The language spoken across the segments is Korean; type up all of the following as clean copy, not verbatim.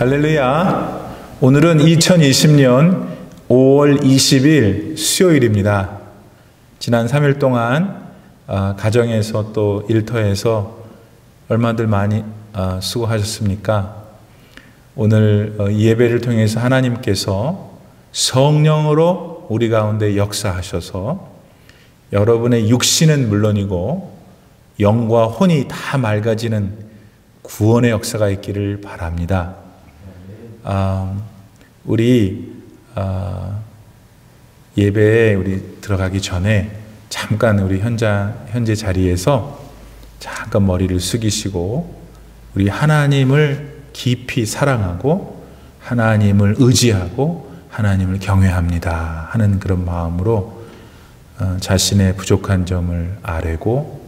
할렐루야. 오늘은 2020년 5월 20일 수요일입니다. 지난 3일 동안 가정에서 또 일터에서 얼마들 많이 수고하셨습니까? 오늘 이 예배를 통해서 하나님께서 성령으로 우리 가운데 역사하셔서 여러분의 육신은 물론이고 영과 혼이 다 맑아지는 구원의 역사가 있기를 바랍니다. 우리 예배에 우리 들어가기 전에 잠깐 우리 현재 자리에서 잠깐 머리를 숙이시고 우리 하나님을 깊이 사랑하고 하나님을 의지하고 하나님을 경외합니다 하는 그런 마음으로 자신의 부족한 점을 아뢰고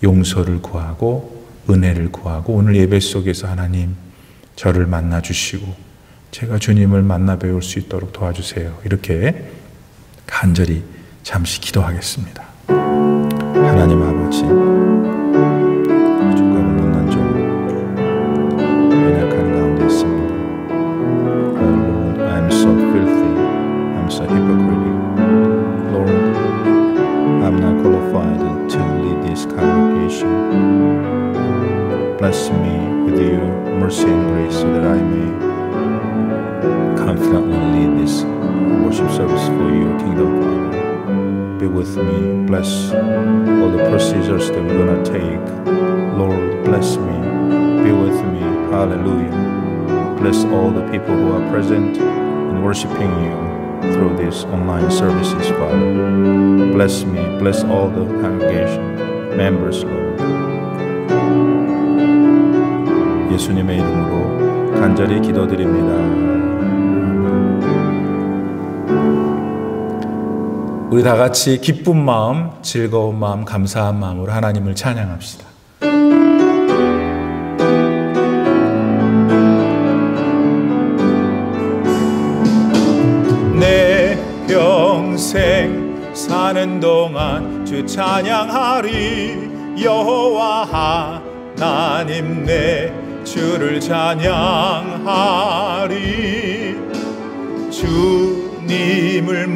용서를 구하고 은혜를 구하고 오늘 예배 속에서 하나님 저를 만나 주시고 제가 주님을 만나 배울 수 있도록 도와주세요. 이렇게 간절히 잠시 기도하겠습니다. 하나님 아버지, 부족하고 못난 점, 연약한 가운데 있습니다. Lord, I'm so filthy. I'm so hypocritical. Lord, I'm not qualified to lead this congregation. Bless me with your mercy and grace so that I may confidently lead this worship service for your kingdom, Father. Be with me. Bless all the procedures that we're going to take. Lord, bless me. Be with me. Hallelujah. Bless all the people who are present and worshiping you through these online services, Father. Bless me. Bless all the congregation members, Lord. 예수님의 이름으로 간절히 기도드립니다. 우리 다 같이 기쁜 마음, 즐거운 마음, 감사한 마음으로 하나님을 찬양합시다. 내 평생 사는 동안 주 찬양하리. 여호와 하나님 내 주를 찬양하리. 주님을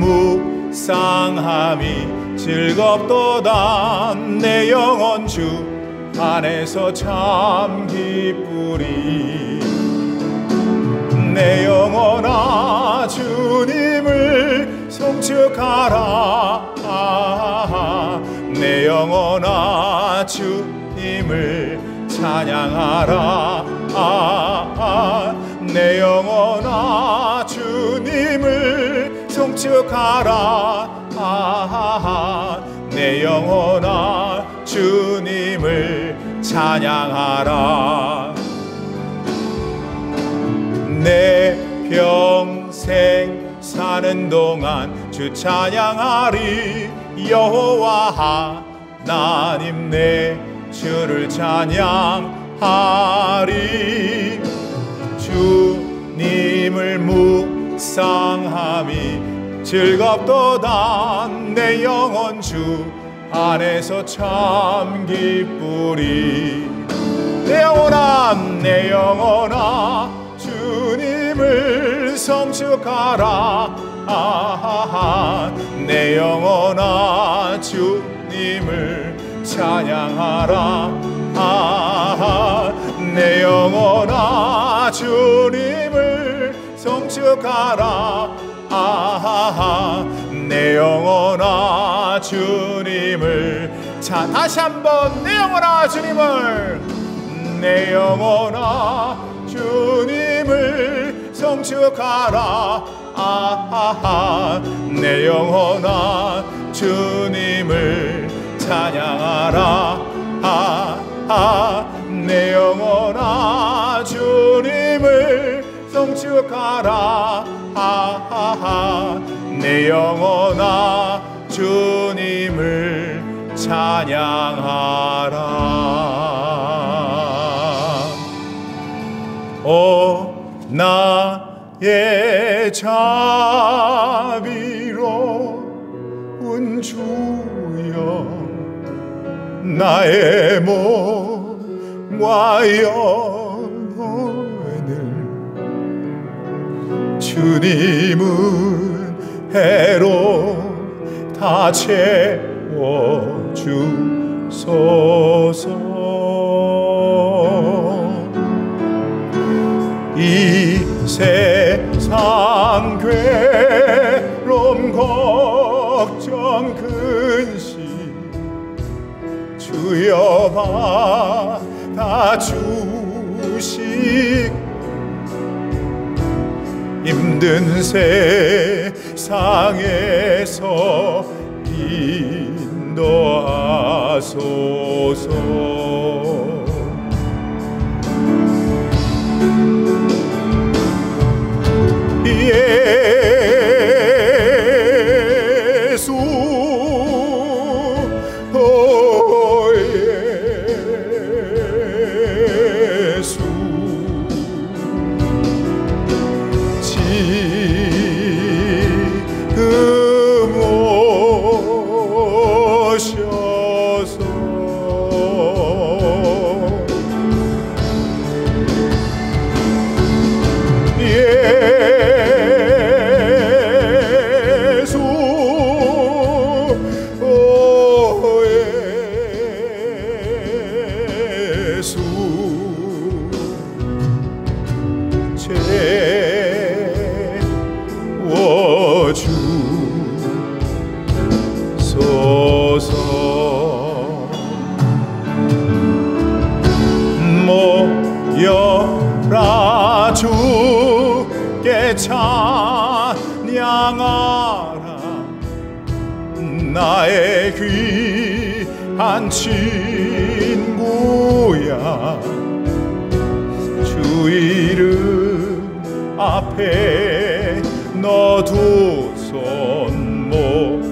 묵상함이 즐겁도다. 내 영혼 주 안에서 참 기쁘리. 내 영혼아 주님을 송축하라. 내 영혼아 주님을 찬양하라. 내 영혼아 주님을 송축하라. 내 영혼아 주님을 찬양하라. 내 평생 사는 동안 주 찬양하리. 여호와 하나님 내 주를 찬양하리. 주님을 묵상함이 즐겁도다. 내 영혼 주 안에서 참 기쁘리. 내 영혼아 주님을 성축하라. 내 영혼아 주님을 찬양하라. 내 영혼아 주님을 성축하라. 내 영혼아 주님을 다시 한번 내 영혼아 주님을 내 영혼아 주님을 성축하라. 내 영혼아 주님을 찬양하라. 내 영혼아 주님을 성축하라. 내 영혼아 주님을 찬양하라. 오 나의 자비로운 주여 나의 몸과 영혼을 주님은 해로 다 채워주소서. 이 세상 괴로움 걱정 근심 주여 받아주시고 힘든 세상에서 인도하소서. 예수 예수 지금 오셔서 모여라 주께 찬양하라. 나의 귀한 친구야 주 이름 앞에 너 두 손 모으고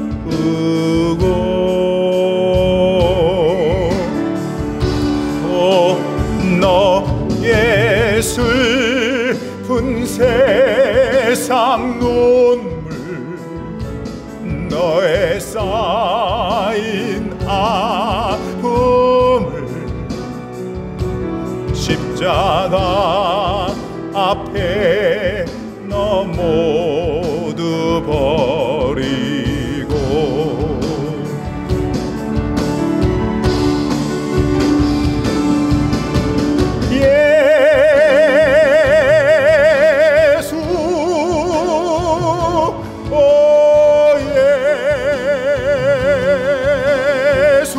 너의 슬픈 세상 눈물 너의 쌓인 아픔을 십자가 앞에 너 모두 버리고 예수 오 예수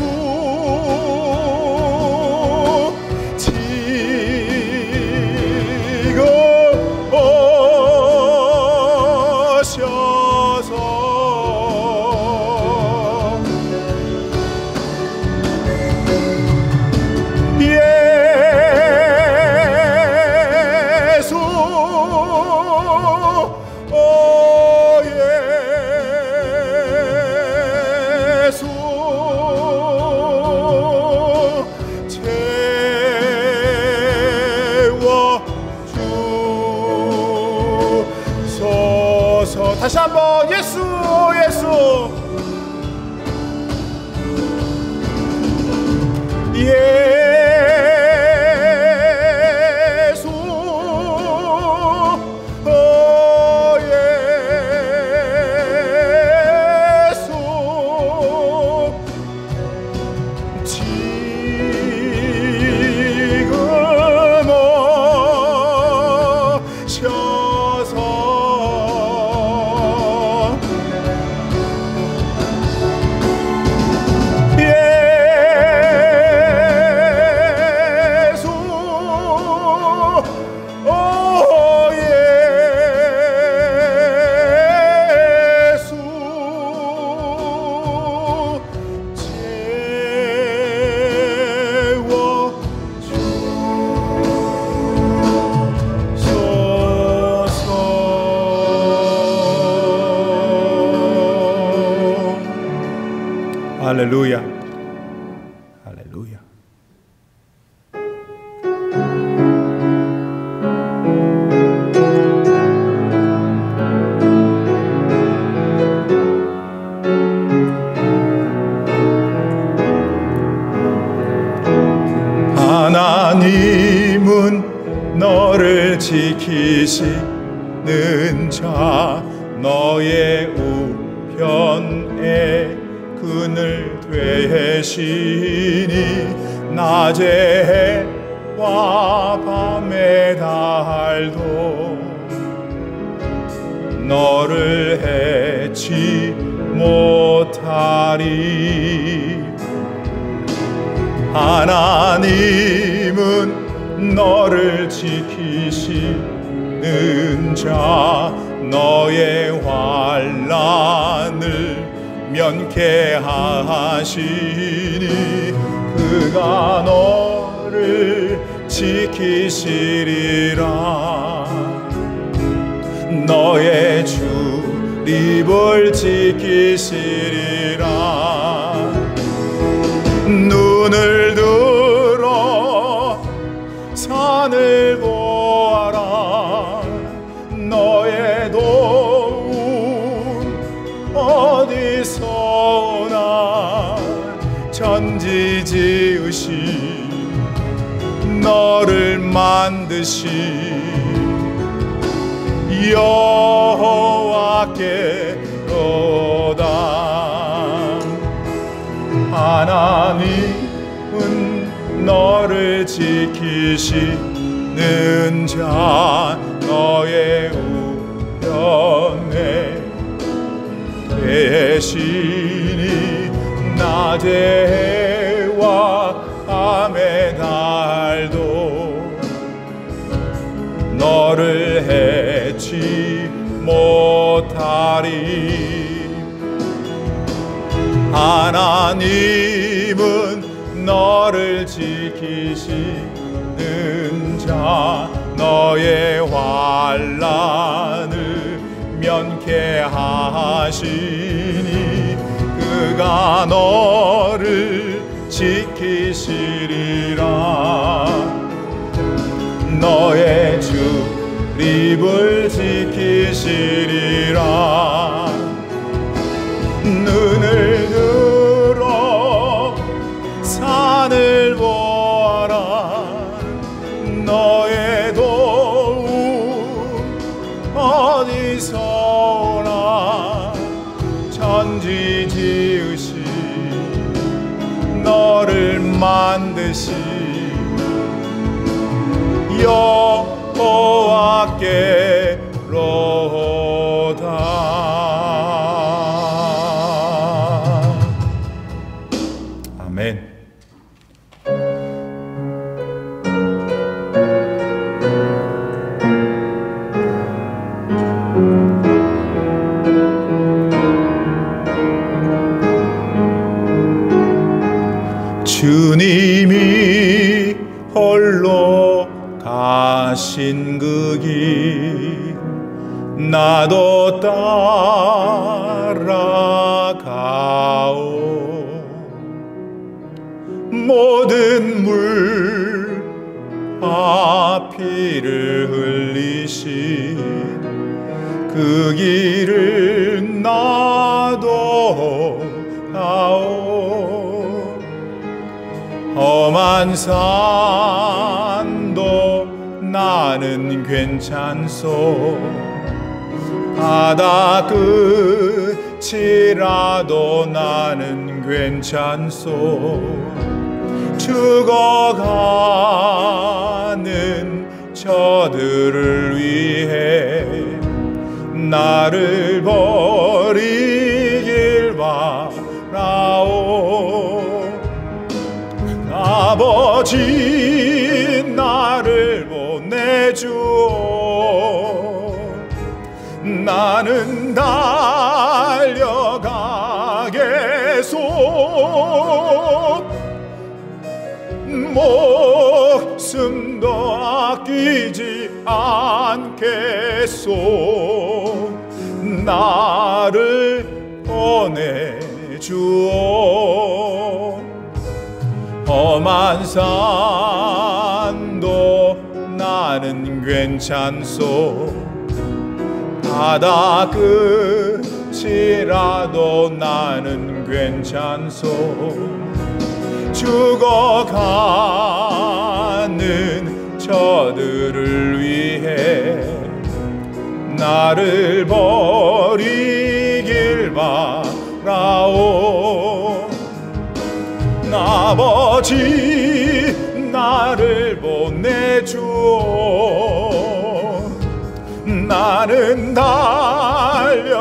지금 오셔서 예수 오 예수 채워주소서. 다시 한번 예수 예수 예수 오 예수 지금 오셔서 예수 오 예수 채워주소서. 할렐루야 할렐루야. 하나님은 너를 지키시 자 너의 우편에 그늘 되시니 낮의 해와 밤의 달도 너를 해치 못하리. 하나님은 너를 지키시는 자 너의 환난을 면케하시니 그가 너를 지키시리라. 너의 출입을 지키시리라. 눈을 들어 산을 보아라. 너의 도움 어디서 오나. 천지 지으신 너를 만드신 여호와께로다. 하나님은 너를 지키시는 자 너의 우편에 계시니 낮의 해와 밤의 달도 너를 해치 못하리. 하나님은 너를 지키시는 자 너의 환난을 면케하시니 그가 너를 지키시리라. 너의 출입을 지키시리라. 눈을 들어 산을 보아라. 너의 도움 어디서 오나. 천지 지으신 너를 만드신 여호와께로다. 아멘. 주님이 홀로 가신 그 길 나도 따라가오. 모든 물 피를 흘리신 그 길을 나도 가오. 험한 산도 나는 괜찮소. 바다 끝이라도 나는 괜찮소. 죽어가는 저들을 위해 나를 버리길 바라오. 아버지 나를 보내주오. 나는 달려가겠소. 목숨도 아끼지 않겠소. 나를 보내주오. 험한 산도 나는 괜찮소. 바다 끝이라도 나는 괜찮소. 죽어가는 저들을 위해 나를 버리길 바라오. 아버지 나를 보내주오. 나는 달려가겠소.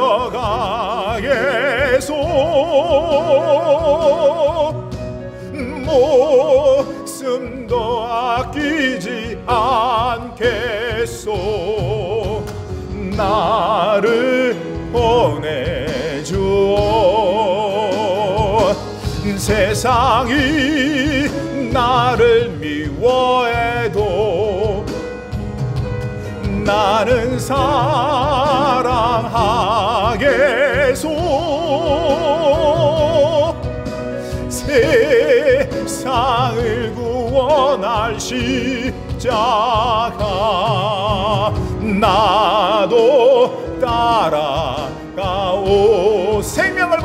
목숨도 아끼지 않겠소. 나를 보내주오. 세상이 나를 미워해도 나는 사랑하겠소. 세상을 구원할 십자가 나도 따라가오. 생명을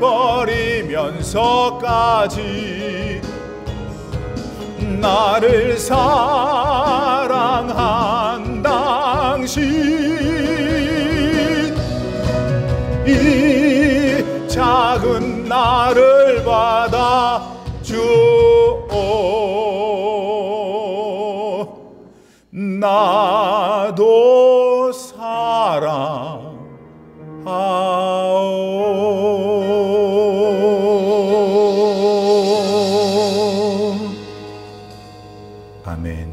버리면서까지 나를 사랑한 당신, 이 작은 나를 받아주오. 나도 사랑하오. 아멘.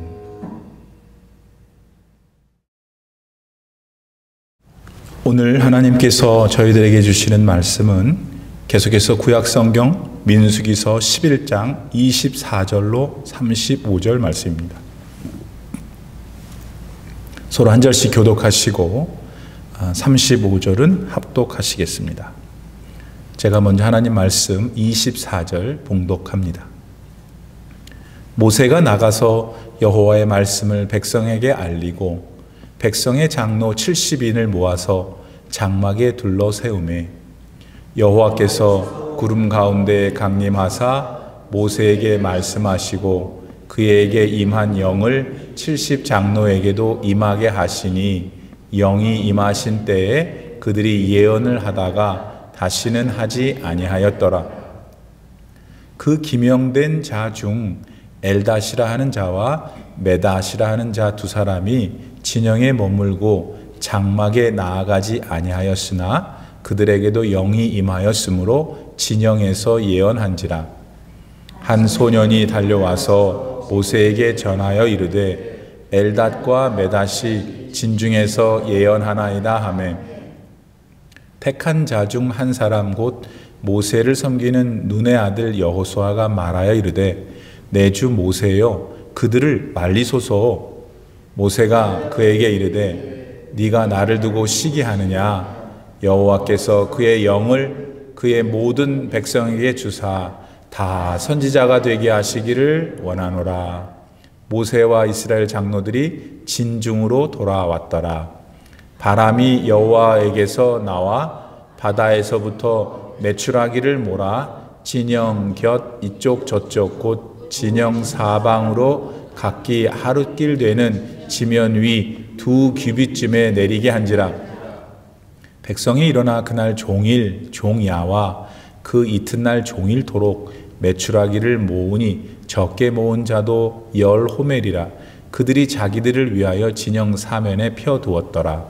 오늘 하나님께서 저희들에게 주시는 말씀은 계속해서 구약성경 민수기서 11장 24절로 35절 말씀입니다. 서로 한 절씩 교독하시고 35절은 합독하시겠습니다. 제가 먼저 하나님 말씀 24절 봉독합니다. 모세가 나가서 여호와의 말씀을 백성에게 알리고 백성의 장로 70인을 모아서 장막에 둘러 세우매 여호와께서 구름 가운데 강림하사 모세에게 말씀하시고 그에게 임한 영을 70 장로에게도 임하게 하시니 영이 임하신 때에 그들이 예언을 하다가 다시는 하지 아니하였더라. 그 기명된 자 중 엘닷이라 하는 자와 메닷이라 하는 자 두 사람이 진영에 머물고 장막에 나아가지 아니하였으나 그들에게도 영이 임하였으므로 진영에서 예언한지라. 한 소년이 달려와서 모세에게 전하여 이르되 엘닷과 메닷이 진중에서 예언하나이다 하매 택한 자 중 한 사람 곧 모세를 섬기는 눈의 아들 여호수아가 말하여 이르되 내 주 모세여 그들을 말리소서. 모세가 그에게 이르되 네가 나를 두고 시기하느냐. 여호와께서 그의 영을 그의 모든 백성에게 주사 다 선지자가 되게 하시기를 원하노라. 모세와 이스라엘 장로들이 진중으로 돌아왔더라. 바람이 여호와에게서 나와 바다에서부터 메추라기를 몰아 진영 곁 이쪽 저쪽 곧 진영 사방으로 각기 하룻길 되는 지면 위 2규빗쯤에 내리게 한지라. 백성이 일어나 그날 종일 종야와 그 이튿날 종일토록 메추라기를 모으니 적게 모은 자도 10호멜이라. 그들이 자기들을 위하여 진영 사면에 펴두었더라.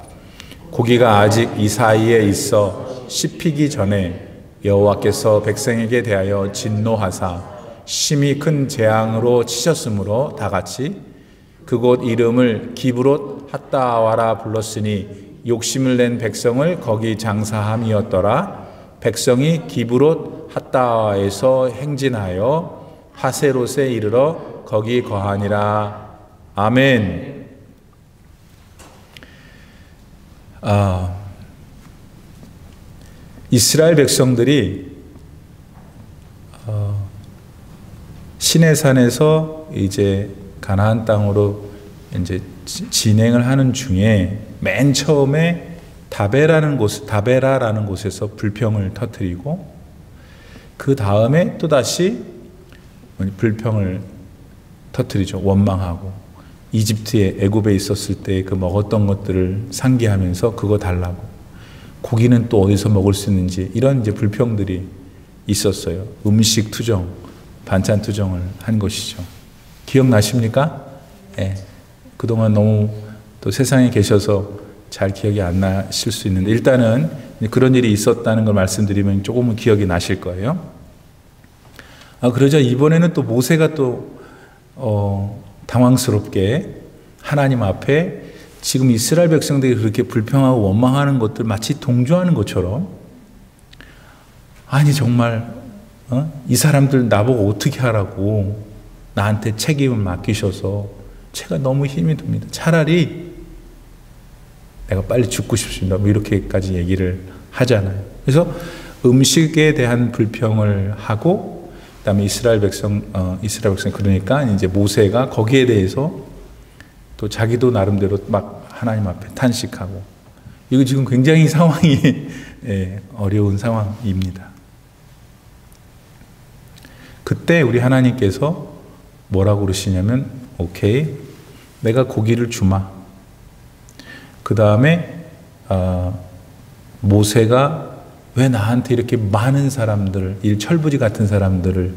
고기가 아직 이 사이에 있어 씹히기 전에 여호와께서 백성에게 대하여 진노하사 심히 큰 재앙으로 치셨으므로 다같이 그곳 이름을 기브롯 핫다와라 불렀으니 욕심을 낸 백성을 거기 장사함이었더라. 백성이 기브롯 핫다와에서 행진하여 하세롯에 이르러 거기 거하니라. 아멘. 이스라엘 백성들이 시내산에서 이제 가나안 땅으로 이제 진행을 하는 중에 맨 처음에 다베라라는 곳에서 불평을 터뜨리고 그 다음에 또 다시 불평을 터뜨리죠. 원망하고 이집트에 애굽에 있었을 때 그 먹었던 것들을 상기하면서 그거 달라고, 고기는 또 어디서 먹을 수 있는지, 이런 이제 불평들이 있었어요. 음식 투정, 반찬 투정을 한 것이죠. 기억나십니까? 예. 그동안 너무 또 세상에 계셔서 잘 기억이 안 나실 수 있는데, 일단은 그런 일이 있었다는 걸 말씀드리면 조금은 기억이 나실 거예요. 그러자 이번에는 또 모세가 또 당황스럽게 하나님 앞에 지금 이스라엘 백성들이 그렇게 불평하고 원망하는 것들 마치 동조하는 것처럼, 아니 정말 이 사람들 나보고 어떻게 하라고 나한테 책임을 맡기셔서 제가 너무 힘이 듭니다. 차라리 내가 빨리 죽고 싶습니다. 뭐 이렇게까지 얘기를 하잖아요. 그래서 음식에 대한 불평을 하고, 그다음에 이스라엘 백성 그러니까 이제 모세가 거기에 대해서 또 자기도 나름대로 막 하나님 앞에 탄식하고, 이거 지금 굉장히 상황이 어려운 상황입니다. 그때 우리 하나님께서 뭐라고 그러시냐면, 오케이, 내가 고기를 주마. 그 다음에 모세가 왜 나한테 이렇게 많은 사람들, 일철부지 같은 사람들을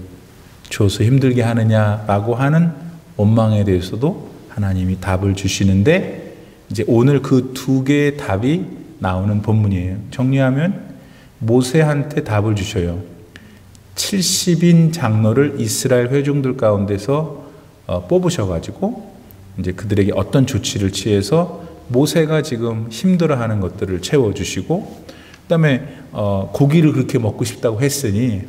줘서 힘들게 하느냐라고 하는 원망에 대해서도 하나님이 답을 주시는데, 이제 오늘 그 두 개의 답이 나오는 본문이에요. 정리하면 모세한테 답을 주셔요. 70인 장로를 이스라엘 회중들 가운데서 뽑으셔가지고 이제 그들에게 어떤 조치를 취해서 모세가 지금 힘들어하는 것들을 채워주시고, 그다음에 고기를 그렇게 먹고 싶다고 했으니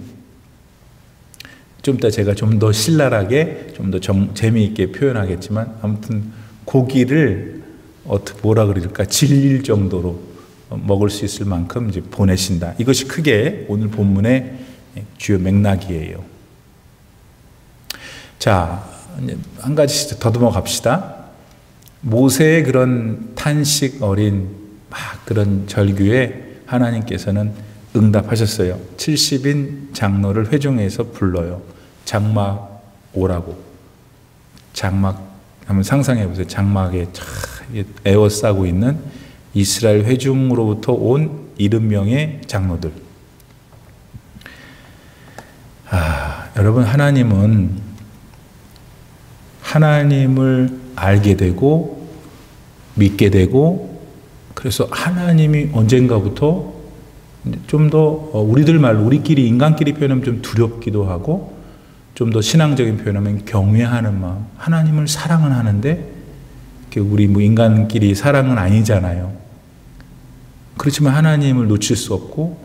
좀 이따 제가 좀 더 신랄하게 좀 더 재미있게 표현하겠지만, 아무튼 고기를 뭐라 그럴까, 질릴 정도로 먹을 수 있을 만큼 이제 보내신다. 이것이 크게 오늘 본문의 주요 맥락이에요. 자, 한 가지 더듬어 갑시다. 모세의 그런 탄식 어린 막 그런 절규에 하나님께서는 응답하셨어요. 70인 장로를 회중에서 불러요. 장막 오라고. 장막 한번 상상해 보세요. 장막에 에워싸고 있는 이스라엘 회중으로부터 온 70명의 장로들. 여러분, 하나님을 알게 되고 믿게 되고, 그래서 하나님이 언젠가부터 좀 더 우리들 말로, 우리끼리 인간끼리 표현하면 좀 두렵기도 하고, 좀 더 신앙적인 표현하면 경외하는 마음. 하나님을 사랑은 하는데 우리 뭐 인간끼리 사랑은 아니잖아요. 그렇지만 하나님을 놓칠 수 없고,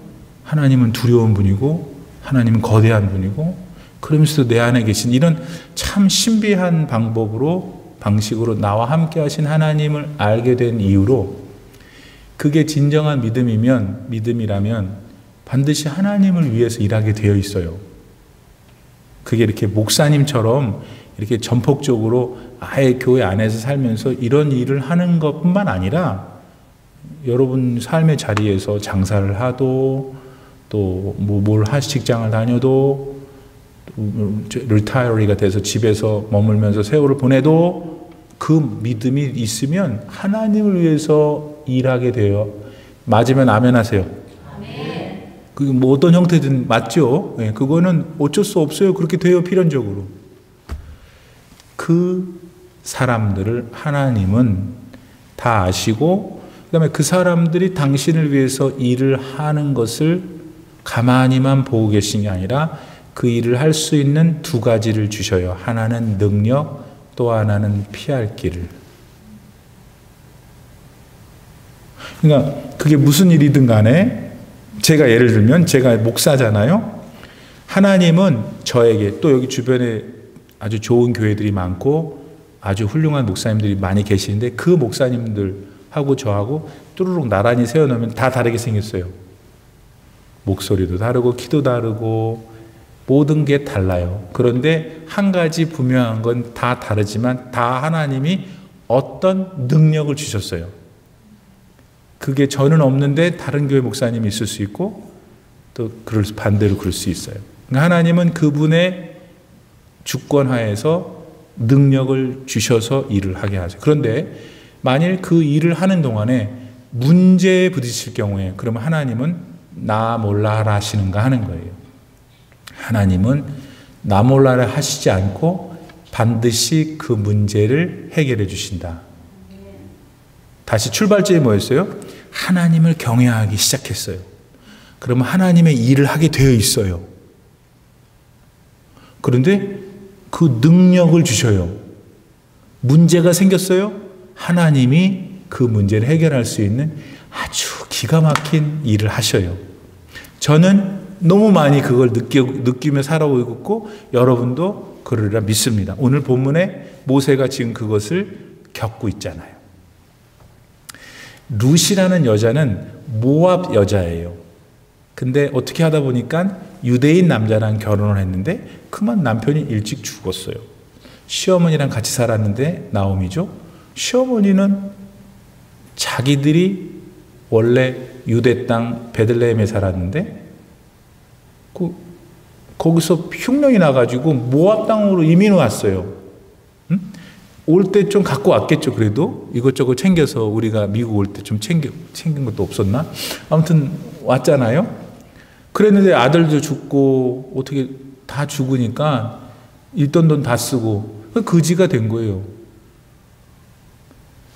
하나님은 두려운 분이고, 하나님은 거대한 분이고, 그러면서도 내 안에 계신 이런 참 신비한 방식으로 나와 함께 하신 하나님을 알게 된 이유로, 그게 진정한 믿음이라면 반드시 하나님을 위해서 일하게 되어 있어요. 그게 이렇게 목사님처럼 이렇게 전폭적으로 아예 교회 안에서 살면서 이런 일을 하는 것뿐만 아니라, 여러분 삶의 자리에서 장사를 하도, 또 직장을 다녀도, 리타이어리가 돼서 집에서 머물면서 세월을 보내도 그 믿음이 있으면 하나님을 위해서 일하게 돼요. 맞으면 아멘 하세요. 아멘. 그게 뭐 어떤 형태든 맞죠. 네, 그거는 어쩔 수 없어요. 그렇게 돼요, 필연적으로. 그 사람들을 하나님은 다 아시고, 그다음에 그 사람들이 당신을 위해서 일을 하는 것을 가만히만 보고 계신 게 아니라 그 일을 할 수 있는 두 가지를 주셔요. 하나는 능력, 또 하나는 피할 길을. 그러니까 그게 무슨 일이든 간에, 제가 예를 들면 제가 목사잖아요. 하나님은 저에게, 또 여기 주변에 아주 좋은 교회들이 많고 아주 훌륭한 목사님들이 많이 계시는데, 그 목사님들하고 저하고 뚜루룩 나란히 세워놓으면 다 다르게 생겼어요. 목소리도 다르고 키도 다르고 모든 게 달라요. 그런데 한 가지 분명한 건 다 다르지만 다 하나님이 어떤 능력을 주셨어요. 그게 저는 없는데 다른 교회 목사님이 있을 수 있고, 또 반대로 그럴 수 있어요. 그러니까 하나님은 그분의 주권 하에서 능력을 주셔서 일을 하게 하죠. 그런데 만일 그 일을 하는 동안에 문제에 부딪힐 경우에 그러면 하나님은 나 몰라라 하시는가 하는 거예요. 하나님은 나 몰라라 하시지 않고 반드시 그 문제를 해결해 주신다. 다시 출발점이 뭐였어요? 하나님을 경외하기 시작했어요. 그러면 하나님의 일을 하게 되어 있어요. 그런데 그 능력을 주셔요. 문제가 생겼어요? 하나님이 그 문제를 해결할 수 있는 아주 기가 막힌 일을 하셔요. 저는 너무 많이 그걸 느끼며 살아오고 있고 여러분도 그러리라 믿습니다. 오늘 본문에 모세가 지금 그것을 겪고 있잖아요. 룻이라는 여자는 모압 여자예요. 근데 어떻게 하다 보니까 유대인 남자랑 결혼을 했는데 그만 남편이 일찍 죽었어요. 시어머니랑 같이 살았는데 나오미죠. 시어머니는 자기들이 원래 유대 땅 베들레헴에 살았는데 거기서 흉년이 나가지고 모압 땅으로 이민 왔어요. 응? 올 때 좀 갖고 왔겠죠. 그래도 이것저것 챙겨서 우리가 미국 올 때 좀 챙긴 것도 없었나? 아무튼 왔잖아요. 그랬는데 아들도 죽고 어떻게 다 죽으니까 있던 돈 다 쓰고 거지가 된 거예요.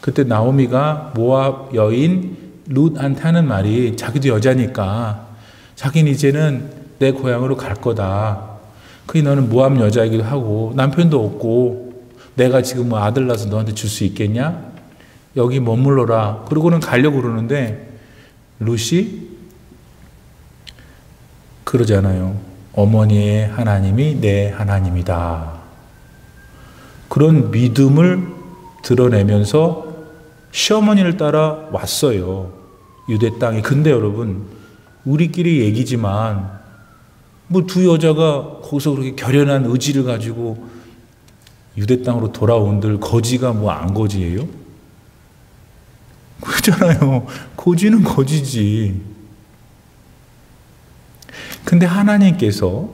그때 나오미가 모압 여인 룻한테 하는 말이 자기도 여자니까 자기는 이제는 내 고향으로 갈 거다. 그게 너는 모압 여자이기도 하고 남편도 없고 내가 지금 뭐 아들 낳아서 너한테 줄 수 있겠냐? 여기 머물러라. 그러고는 가려고 그러는데 룻이 그러잖아요. 어머니의 하나님이 내 하나님이다. 그런 믿음을 드러내면서 시어머니를 따라 왔어요. 유대 땅에. 근데 여러분 우리끼리 얘기지만 뭐 두 여자가 거기서 그렇게 결연한 의지를 가지고 유대 땅으로 돌아온들 거지가 뭐 안 거지예요? 그렇잖아요. 거지는 거지지. 근데 하나님께서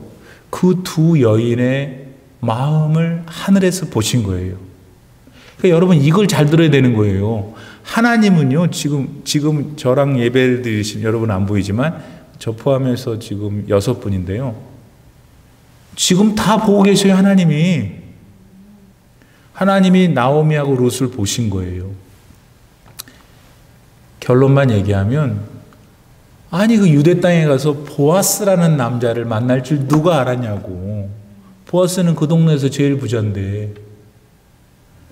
그 두 여인의 마음을 하늘에서 보신 거예요. 그러니까 여러분 이걸 잘 들어야 되는 거예요. 하나님은요 지금 저랑 예배를 드리신 여러분 안 보이지만 저 포함해서 지금 6분인데요. 지금 다 보고 계셔요. 하나님이 나오미하고 룻을 보신 거예요. 결론만 얘기하면 아니 그 유대 땅에 가서 보아스라는 남자를 만날 줄 누가 알았냐고. 보아스는 그 동네에서 제일 부자인데.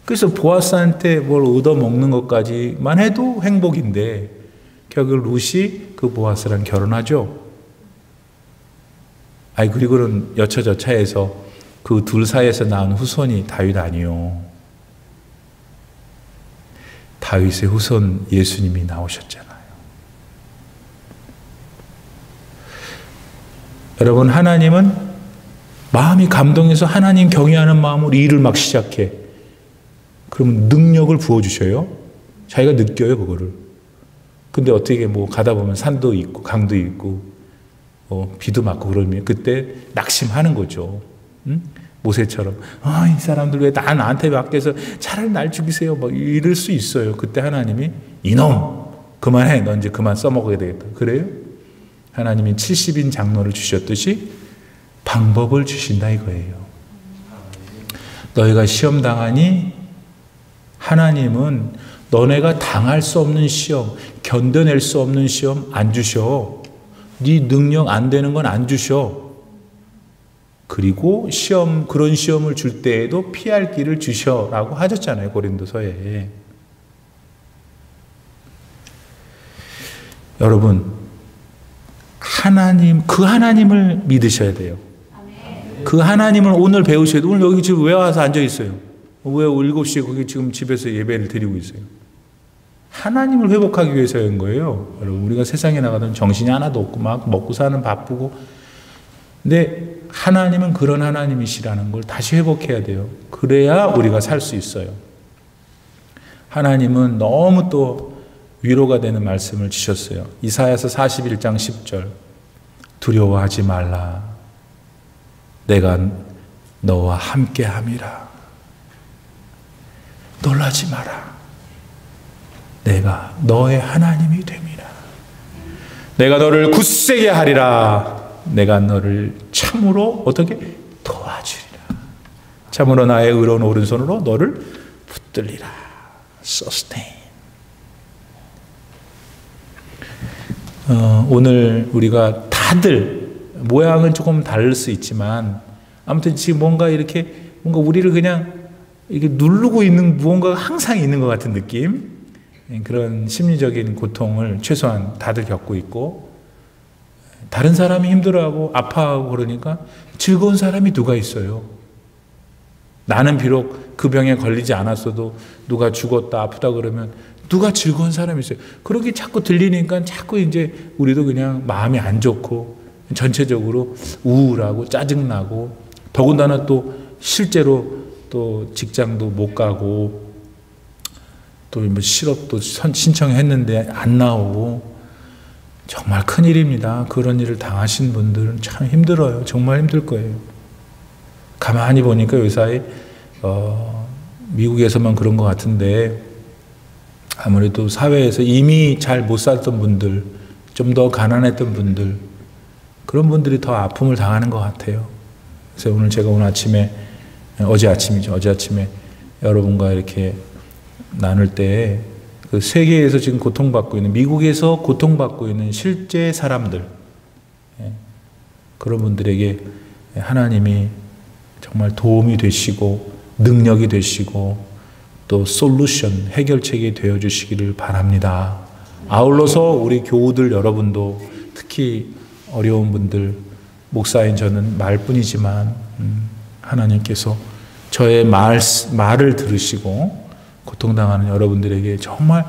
그래서 보아스한테 뭘 얻어먹는 것까지만 해도 행복인데 결국 룻이 그 보아스랑 결혼하죠. 아니 그리고는 여차저차해서 그 둘 사이에서 낳은 후손이 다윗 아니요. 다윗의 후손 예수님이 나오셨잖아요. 여러분 하나님은 마음이 감동해서 하나님 경외하는 마음으로 일을 막 시작해. 그러면 능력을 부어주셔요. 자기가 느껴요 그거를. 근데 어떻게 뭐 가다 보면 산도 있고 강도 있고 비도 맞고 그러면 그때 낙심하는 거죠. 응? 모세처럼 이 사람들 왜 나한테 맡겨서 차라리 날 죽이세요 막 이럴 수 있어요. 그때 하나님이 이놈 그만해. 너 이제 그만 써먹어야 되겠다. 그래요? 하나님이 70인 장로를 주셨듯이 방법을 주신다 이거예요. 너희가 시험 당하니 하나님은 너네가 당할 수 없는 시험, 견뎌낼 수 없는 시험 안 주셔. 네 능력 안 되는 건 안 주셔. 그리고 그런 시험을 줄 때에도 피할 길을 주셔라고 하셨잖아요. 고린도서에. 여러분 그 하나님을 믿으셔야 돼요. 그 하나님을 오늘 배우셔야 돼요. 오늘 여기 지금 왜 와서 앉아 있어요? 왜 7시에 거기 지금 집에서 예배를 드리고 있어요? 하나님을 회복하기 위해서인 거예요. 여러분 우리가 세상에 나가면 정신이 하나도 없고 막 먹고 사는 바쁘고 근데 하나님은 그런 하나님이시라는 걸 다시 회복해야 돼요. 그래야 우리가 살 수 있어요. 하나님은 너무 또 위로가 되는 말씀을 주셨어요. 이사야서 41장 10절 두려워하지 말라. 내가 너와 함께함이라. 놀라지 마라. 내가 너의 하나님이 됨이라. 내가 너를 굳세게 하리라. 내가 너를 참으로 어떻게 도와주리라. 참으로 나의 의로운 오른손으로 너를 붙들리라. Sustain. 오늘 우리가 다들 모양은 조금 다를 수 있지만 아무튼 지금 뭔가 우리를 그냥 이렇게 누르고 있는 무언가가 항상 있는 것 같은 느낌, 그런 심리적인 고통을 최소한 다들 겪고 있고, 다른 사람이 힘들어하고 아파하고 그러니까 즐거운 사람이 누가 있어요? 나는 비록 그 병에 걸리지 않았어도 누가 죽었다 아프다 그러면 누가 즐거운 사람이 있어요? 그렇게 자꾸 들리니까 자꾸 이제 우리도 그냥 마음이 안 좋고 전체적으로 우울하고 짜증나고, 더군다나 또 실제로 또 직장도 못 가고 또 뭐 실업도 신청했는데 안 나오고, 정말 큰일입니다. 그런 일을 당하신 분들은 참 힘들어요. 정말 힘들 거예요. 가만히 보니까 요사이 미국에서만 그런 것 같은데 아무래도 사회에서 이미 잘 못 살던 분들, 좀 더 가난했던 분들, 그런 분들이 더 아픔을 당하는 것 같아요. 그래서 오늘 제가 어제 아침에 여러분과 이렇게 나눌 때 그 세계에서 지금 고통받고 있는, 미국에서 고통받고 있는 실제 사람들, 그런 분들에게 하나님이 정말 도움이 되시고 능력이 되시고 또 솔루션, 해결책이 되어주시기를 바랍니다. 아울러서 우리 교우들 여러분도, 특히 어려운 분들, 목사인 저는 말뿐이지만 하나님께서 저의 말을 들으시고 고통당하는 여러분들에게 정말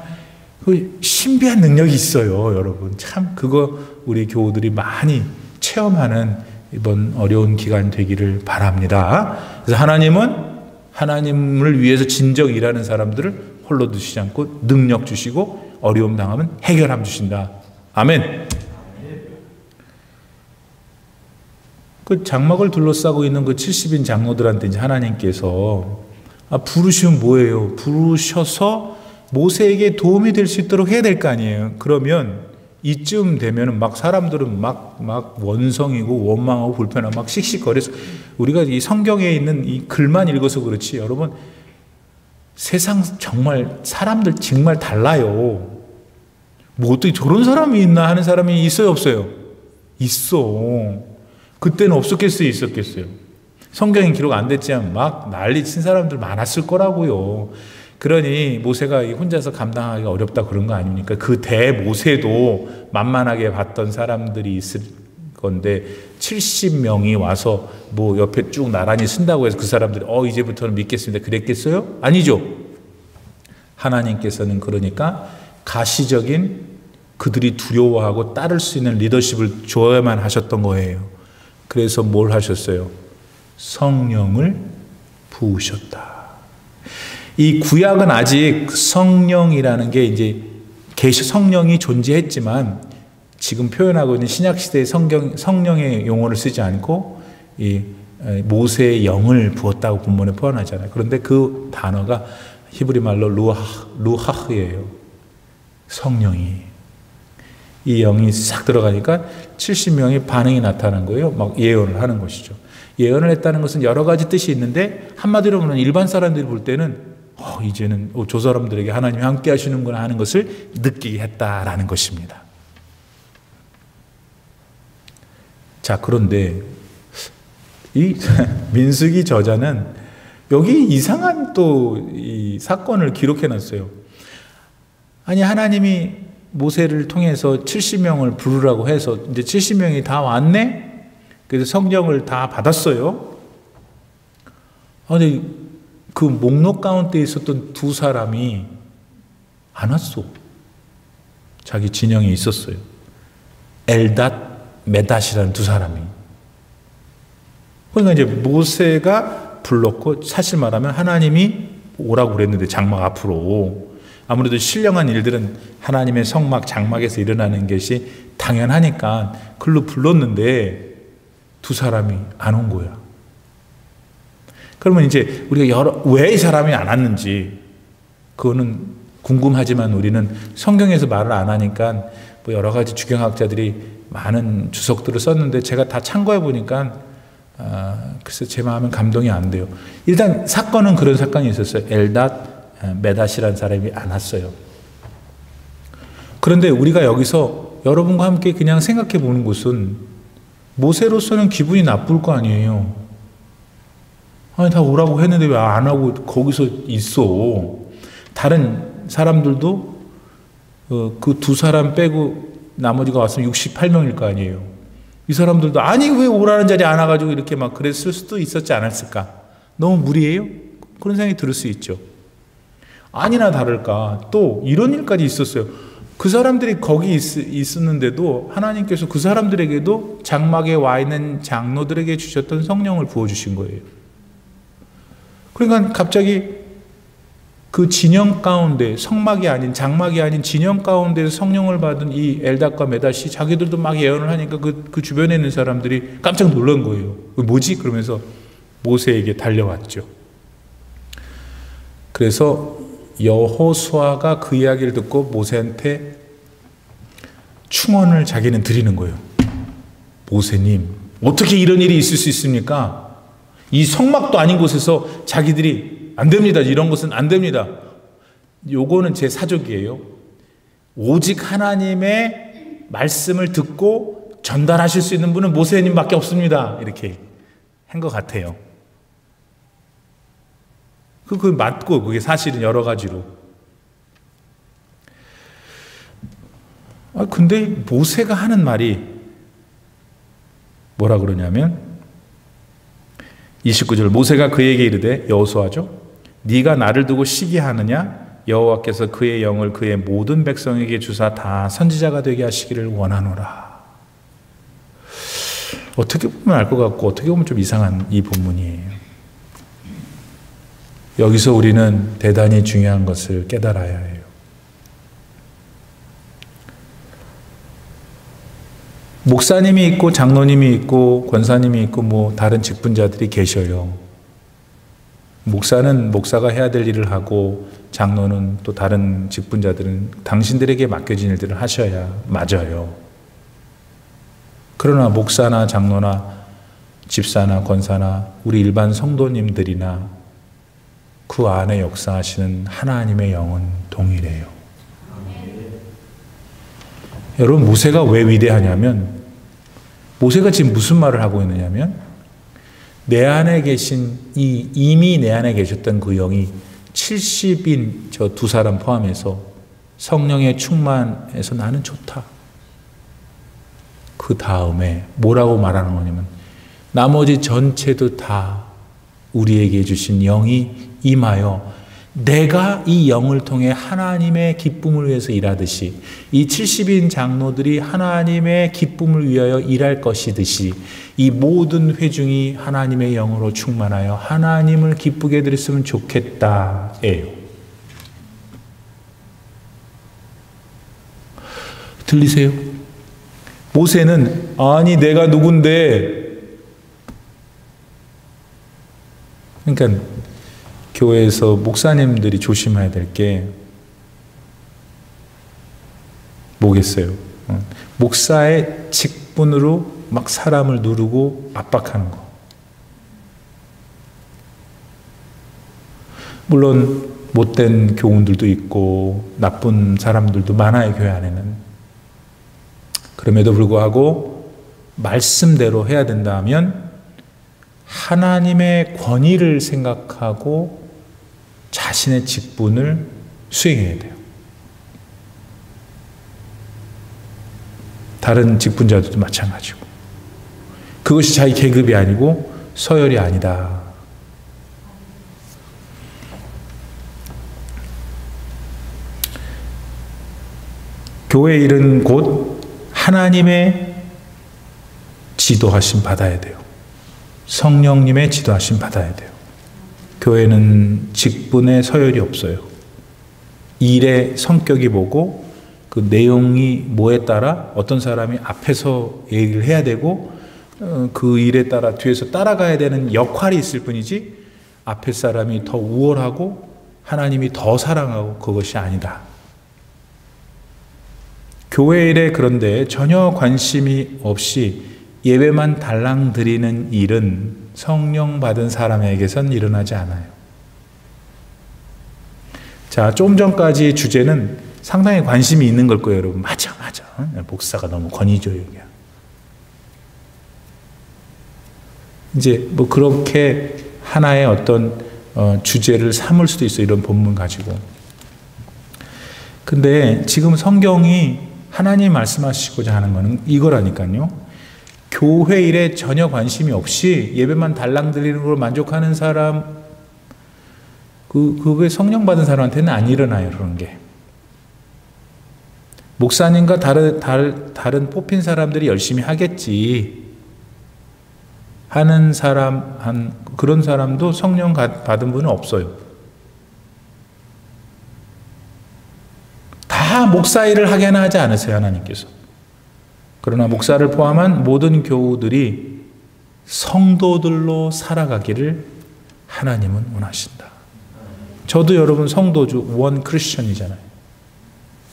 그 신비한 능력이 있어요. 여러분 참 그거 우리 교우들이 많이 체험하는 이번 어려운 기간 되기를 바랍니다. 그래서 하나님을 위해서 진정 일하는 사람들을 홀로 두시지 않고 능력 주시고 어려움 당하면 해결함 주신다. 아멘. 그 장막을 둘러싸고 있는 그 70인 장로들한테 이제 하나님께서 부르시면 뭐예요? 부르셔서 모세에게 도움이 될 수 있도록 해야 될 거 아니에요. 그러면 이쯤 되면은 막 사람들은 막 원성이고 원망하고 불편하고 막 씩씩거려서, 우리가 이 성경에 있는 이 글만 읽어서 그렇지 여러분, 세상 정말 사람들 정말 달라요. 뭐 어떻게 저런 사람이 있나 하는 사람이 있어요, 없어요? 있어. 그때는 없었겠어요, 있었겠어요? 성경에 기록 안 됐지만 막 난리 친 사람들 많았을 거라고요. 그러니 모세가 혼자서 감당하기가 어렵다 그런 거 아닙니까? 그 대모세도 만만하게 봤던 사람들이 있을 건데 70명이 와서 뭐 옆에 쭉 나란히 쓴다고 해서 그 사람들이 이제부터는 믿겠습니다 그랬겠어요? 아니죠. 하나님께서는 그러니까 가시적인, 그들이 두려워하고 따를 수 있는 리더십을 줘야만 하셨던 거예요. 그래서 뭘 하셨어요? 성령을 부으셨다. 이 구약은 아직 성령이라는 게 이제 성령이 존재했지만 지금 표현하고 있는 신약 시대의 성령의 용어를 쓰지 않고 이 모세의 영을 부었다고 본문에 표현하잖아요. 그런데 그 단어가 히브리 말로 루하흐예요. 성령이. 이 영이 싹 들어가니까 70명의 반응이 나타난 거예요. 막 예언을 하는 것이죠. 예언을 했다는 것은 여러 가지 뜻이 있는데 한마디로 보면 일반 사람들이 볼 때는 이제는 저 사람들에게 하나님이 함께 하시는구나 하는 것을 느끼게 했다라는 것입니다. 자, 그런데 이 민수기 저자는 여기 이상한 또 이 사건을 기록해 놨어요. 아니, 하나님이 모세를 통해서 70명을 부르라고 해서 이제 70명이 다 왔네? 그래서 성령을 다 받았어요. 아니, 그 목록 가운데 있었던 두 사람이 안 왔어. 자기 진영에 있었어요. 엘닷, 메닷이라는 두 사람이. 그러니까 이제 모세가 불렀고, 사실 말하면 하나님이 오라고 그랬는데 장막 앞으로. 아무래도 신령한 일들은 하나님의 성막, 장막에서 일어나는 것이 당연하니까 글로 불렀는데 두 사람이 안 온 거야. 그러면 이제 우리가 왜 이 사람이 안 왔는지 그거는 궁금하지만 우리는 성경에서 말을 안 하니까 뭐 여러 가지 주경학자들이 많은 주석들을 썼는데 제가 다 참고해 보니까 글쎄 제 마음엔 감동이 안 돼요. 일단 사건은 그런 사건이 있었어요. 엘닷 메닷이라는 사람이 안 왔어요. 그런데 우리가 여기서 여러분과 함께 그냥 생각해 보는 것은 모세로서는 기분이 나쁠 거 아니에요. 아니 다 오라고 했는데 왜 안 하고 거기서 있어. 다른 사람들도 그 두 사람 빼고 나머지가 왔으면 68명일 거 아니에요. 이 사람들도 아니 왜 오라는 자리에 안 와가지고 이렇게 막 그랬을 수도 있었지 않았을까. 너무 무리예요? 그런 생각이 들을 수 있죠. 아니나 다를까 또 이런 일까지 있었어요. 그 사람들이 거기 있었는데도 하나님께서 그 사람들에게도 장막에 와 있는 장로들에게 주셨던 성령을 부어주신 거예요. 그러니까 갑자기 그 진영 가운데 성막이 아닌 장막이 아닌 진영 가운데서 성령을 받은 이 엘닷과 메닷이 자기들도 막 예언을 하니까 그 주변에 있는 사람들이 깜짝 놀란 거예요. 뭐지? 그러면서 모세에게 달려왔죠. 그래서 여호수아가 그 이야기를 듣고 모세한테 충언을 자기는 드리는 거예요. 모세님, 어떻게 이런 일이 있을 수 있습니까? 이 성막도 아닌 곳에서 자기들이 안 됩니다. 이런 것은 안 됩니다. 요거는 제 사족이에요. 오직 하나님의 말씀을 듣고 전달하실 수 있는 분은 모세님밖에 없습니다. 이렇게 한 것 같아요. 그게 맞고 그게 사실은 여러 가지로. 근데 모세가 하는 말이 뭐라 그러냐면 29절 모세가 그에게 이르되 여호수아죠. 네가 나를 두고 시기하느냐? 여호와께서 그의 영을 그의 모든 백성에게 주사 다 선지자가 되게 하시기를 원하노라. 어떻게 보면 알 것 같고 어떻게 보면 좀 이상한 이 본문이에요. 여기서 우리는 대단히 중요한 것을 깨달아야 해요. 목사님이 있고 장로님이 있고 권사님이 있고 뭐 다른 직분자들이 계셔요. 목사는 목사가 해야 될 일을 하고 장로는 또 다른 직분자들은 당신들에게 맡겨진 일들을 하셔야 맞아요. 그러나 목사나 장로나 집사나 권사나 우리 일반 성도님들이나 그 안에 역사하시는 하나님의 영은 동일해요. 여러분 모세가 왜 위대하냐면 모세가 지금 무슨 말을 하고 있느냐면 내 안에 계신 이미 내 안에 계셨던 그 영이 70인 저 두 사람 포함해서 성령의 충만해서 나는 좋다. 그 다음에 뭐라고 말하는 거냐면 나머지 전체도 다 우리에게 주신 영이 임하여 내가 이 영을 통해 하나님의 기쁨을 위해서 일하듯이 이 70인 장로들이 하나님의 기쁨을 위하여 일할 것이듯이 이 모든 회중이 하나님의 영으로 충만하여 하나님을 기쁘게 드렸으면 좋겠다예요. 들리세요? 모세는 아니 내가 누군데 그러니까 교회에서 목사님들이 조심해야 될 게 뭐겠어요? 목사의 직분으로 막 사람을 누르고 압박하는 거. 물론 못된 교훈들도 있고 나쁜 사람들도 많아요, 교회 안에는. 그럼에도 불구하고 말씀대로 해야 된다면 하나님의 권위를 생각하고 자신의 직분을 수행해야 돼요. 다른 직분자들도 마찬가지고. 그것이 자기 계급이 아니고 서열이 아니다. 교회 일은 곧 하나님의 지도하심 받아야 돼요. 성령님의 지도하심 받아야 돼요. 교회는 직분의 서열이 없어요. 일의 성격이 뭐고 그 내용이 뭐에 따라 어떤 사람이 앞에서 얘기를 해야 되고 그 일에 따라 뒤에서 따라가야 되는 역할이 있을 뿐이지 앞에 사람이 더 우월하고 하나님이 더 사랑하고 그것이 아니다. 교회 일에 그런데 전혀 관심이 없이 예배만 달랑 드리는 일은 성령 받은 사람에게선 일어나지 않아요. 자, 좀 전까지 주제는 상당히 관심이 있는 걸 거예요, 여러분. 맞아. 목사가 너무 권위주의야. 이제 뭐 그렇게 하나의 어떤 주제를 삼을 수도 있어요, 이런 본문 가지고. 근데 지금 성경이 하나님 말씀하시고자 하는 거는 이거라니까요. 교회 일에 전혀 관심이 없이 예배만 달랑 드리는 걸 만족하는 사람, 그게 성령 받은 사람한테는 안 일어나요, 그런 게. 목사님과 다른 뽑힌 사람들이 열심히 하겠지 하는 사람, 그런 사람도 성령 받은 분은 없어요. 다 목사 일을 하게 하지 않으세요, 하나님께서. 그러나 목사를 포함한 모든 교우들이 성도들로 살아가기를 하나님은 원하신다. 저도 여러분 성도주, 원 크리스천이잖아요.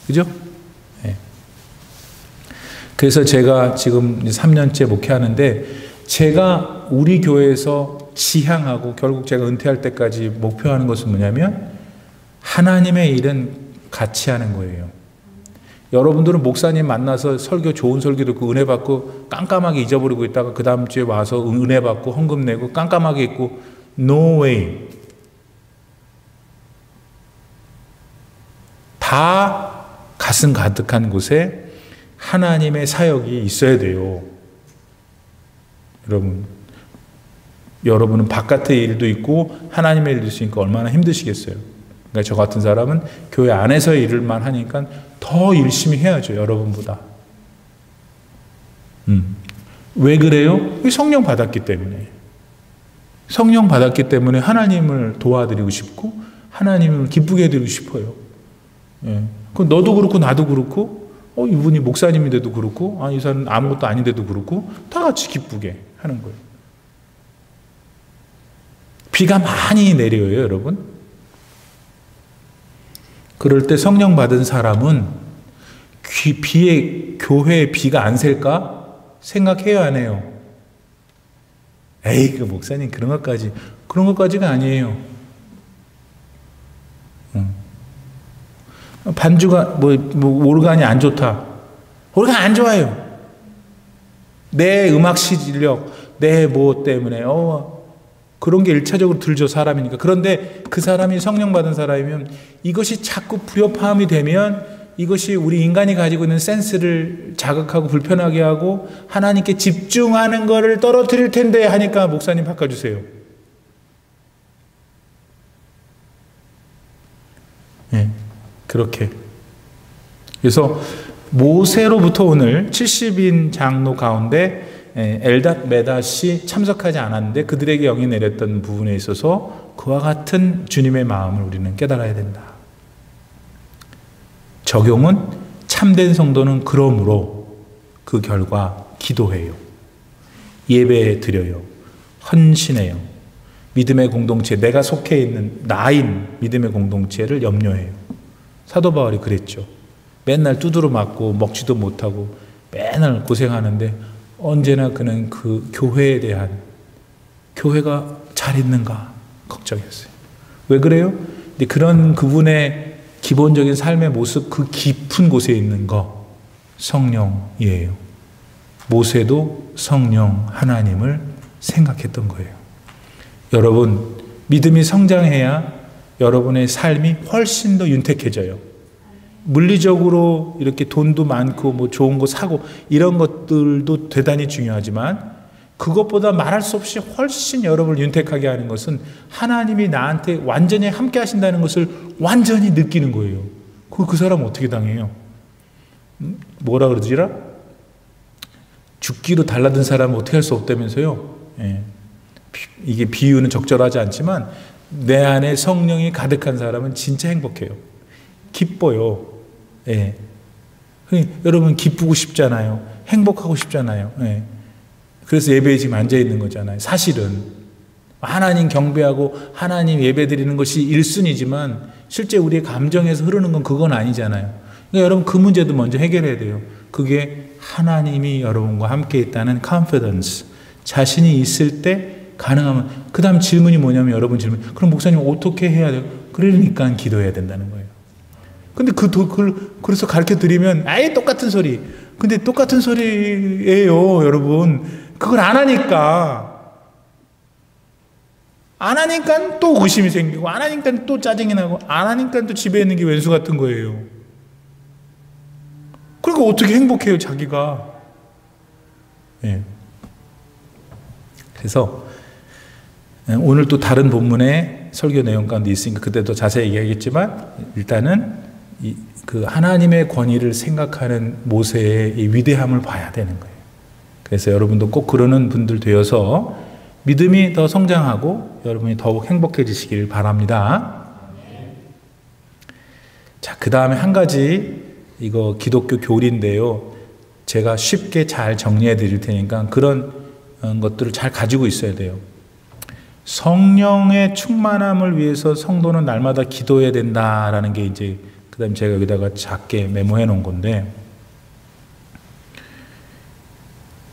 그죠? 네. 그래서 제가 지금 3년째 목회하는데, 제가 우리 교회에서 지향하고 결국 제가 은퇴할 때까지 목표하는 것은 뭐냐면, 하나님의 일은 같이 하는 거예요. 여러분들은 목사님 만나서 설교, 좋은 설교 듣고 은혜 받고 깜깜하게 잊어버리고 있다가 그 다음 주에 와서 은혜 받고 헌금 내고 깜깜하게 있고, no way. 다 가슴 가득한 곳에 하나님의 사역이 있어야 돼요. 여러분은 바깥의 일도 있고 하나님의 일도 있으니까 얼마나 힘드시겠어요. 그러니까 저 같은 사람은 교회 안에서의 일을만 하니까 더 열심히 해야죠, 여러분보다. 왜 그래요? 성령 받았기 때문에. 성령 받았기 때문에 하나님을 도와드리고 싶고 하나님을 기쁘게 해드리고 싶어요. 예. 그럼 너도 그렇고 나도 그렇고, 이분이 목사님인데도 그렇고, 이 사람은 아무것도 아닌데도 그렇고, 다 같이 기쁘게 하는 거예요. 비가 많이 내려요, 여러분. 그럴 때 성령 받은 사람은 교회에 비가 안 셀까 생각해요, 안 해요? 에이, 그 목사님 그런 것까지가 아니에요. 반주가 오르간이 안 좋다. 오르간 안 좋아요. 내 음악 실력, 내 뭐 때문에 그런 게 1차적으로 들죠, 사람이니까. 그런데 그 사람이 성령 받은 사람이면 이것이 자꾸 불협화음이 되면 이것이 우리 인간이 가지고 있는 센스를 자극하고 불편하게 하고 하나님께 집중하는 거를 떨어뜨릴 텐데 하니까 목사님 바꿔주세요. 네, 그렇게. 그래서 모세로부터 오늘 70인 장로 가운데 엘닷 메닷이 참석하지 않았는데 그들에게 영이 내렸던 부분에 있어서 그와 같은 주님의 마음을 우리는 깨달아야 된다. 적용은 참된 성도는 그러므로 그 결과 기도해요. 예배 드려요. 헌신해요. 믿음의 공동체, 내가 속해 있는 나인 믿음의 공동체를 염려해요. 사도 바울이 그랬죠. 맨날 두드러 맞고 먹지도 못하고 맨날 고생하는데 언제나 그는 그 교회에 대한, 교회가 잘 있는가 걱정했어요. 왜 그래요? 근데 그런 그분의 기본적인 삶의 모습, 그 깊은 곳에 있는 거 성령이에요. 모세도 성령 하나님을 생각했던 거예요. 여러분, 믿음이 성장해야 여러분의 삶이 훨씬 더 윤택해져요. 물리적으로 이렇게 돈도 많고 뭐 좋은 거 사고 이런 것들도 대단히 중요하지만 그것보다 말할 수 없이 훨씬 여러분을 윤택하게 하는 것은 하나님이 나한테 완전히 함께 하신다는 것을 완전히 느끼는 거예요. 그 사람은 어떻게 당해요? 뭐라 그러지라? 죽기로 달라든 사람은 어떻게 할 수 없다면서요? 예. 이게 비유는 적절하지 않지만 내 안에 성령이 가득한 사람은 진짜 행복해요. 기뻐요. 예. 여러분 기쁘고 싶잖아요. 행복하고 싶잖아요. 예. 그래서 예배에 지금 앉아 있는 거잖아요. 사실은 하나님 경배하고 하나님 예배드리는 것이 1순위지만 실제 우리의 감정에서 흐르는 건 그건 아니잖아요. 그러니까 여러분 그 문제도 먼저 해결해야 돼요. 그게 하나님이 여러분과 함께 있다는 confidence, 자신이 있을 때 가능하면. 그 다음 질문이 뭐냐면, 여러분 질문, 그럼 목사님 어떻게 해야 돼요? 그러니까 기도해야 된다는 거예요. 근데 그래서 가르쳐 드리면 아예 똑같은 소리. 근데 똑같은 소리예요, 여러분. 그걸 안 하니까 또 의심이 생기고, 안 하니까 또 짜증이 나고, 안 하니까 또 집에 있는 게 왼수 같은 거예요. 그러니까 어떻게 행복해요, 자기가. 예. 그래서 오늘 또 다른 본문의 설교 내용 가운데 있으니까 그때도 자세히 얘기하겠지만, 일단은 그 하나님의 권위를 생각하는 모세의 이 위대함을 봐야 되는 거예요. 그래서 여러분도 꼭 그러는 분들 되어서 믿음이 더 성장하고 여러분이 더욱 행복해지시길 바랍니다. 자, 그 다음에 한 가지, 이거 기독교 교리인데요. 제가 쉽게 잘 정리해 드릴 테니까 그런 것들을 잘 가지고 있어야 돼요. 성령의 충만함을 위해서 성도는 날마다 기도해야 된다라는 게 이제, 그 다음에 제가 여기다가 작게 메모해 놓은 건데,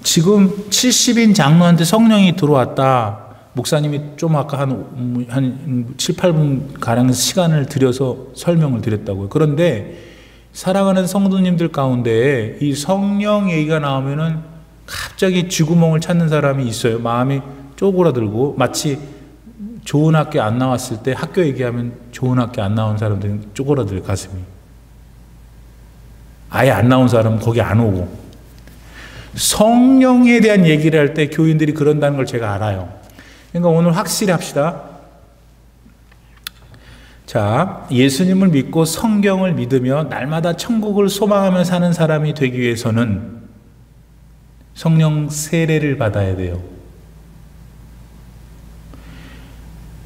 지금 70인 장로한테 성령이 들어왔다. 목사님이 좀 아까 한 7, 8분 가량 시간을 들여서 설명을 드렸다고요. 그런데 사랑하는 성도님들 가운데 이 성령 얘기가 나오면은 갑자기 쥐구멍을 찾는 사람이 있어요. 마음이 쪼그라들고, 마치 좋은 학교 안 나왔을 때, 학교 얘기하면 좋은 학교 안 나온 사람들은 쪼그라들어요, 가슴이. 아예 안 나온 사람은 거기 안 오고. 성령에 대한 얘기를 할 때 교인들이 그런다는 걸 제가 알아요. 그러니까 오늘 확실히 합시다. 자, 예수님을 믿고 성경을 믿으며 날마다 천국을 소망하며 사는 사람이 되기 위해서는 성령 세례를 받아야 돼요.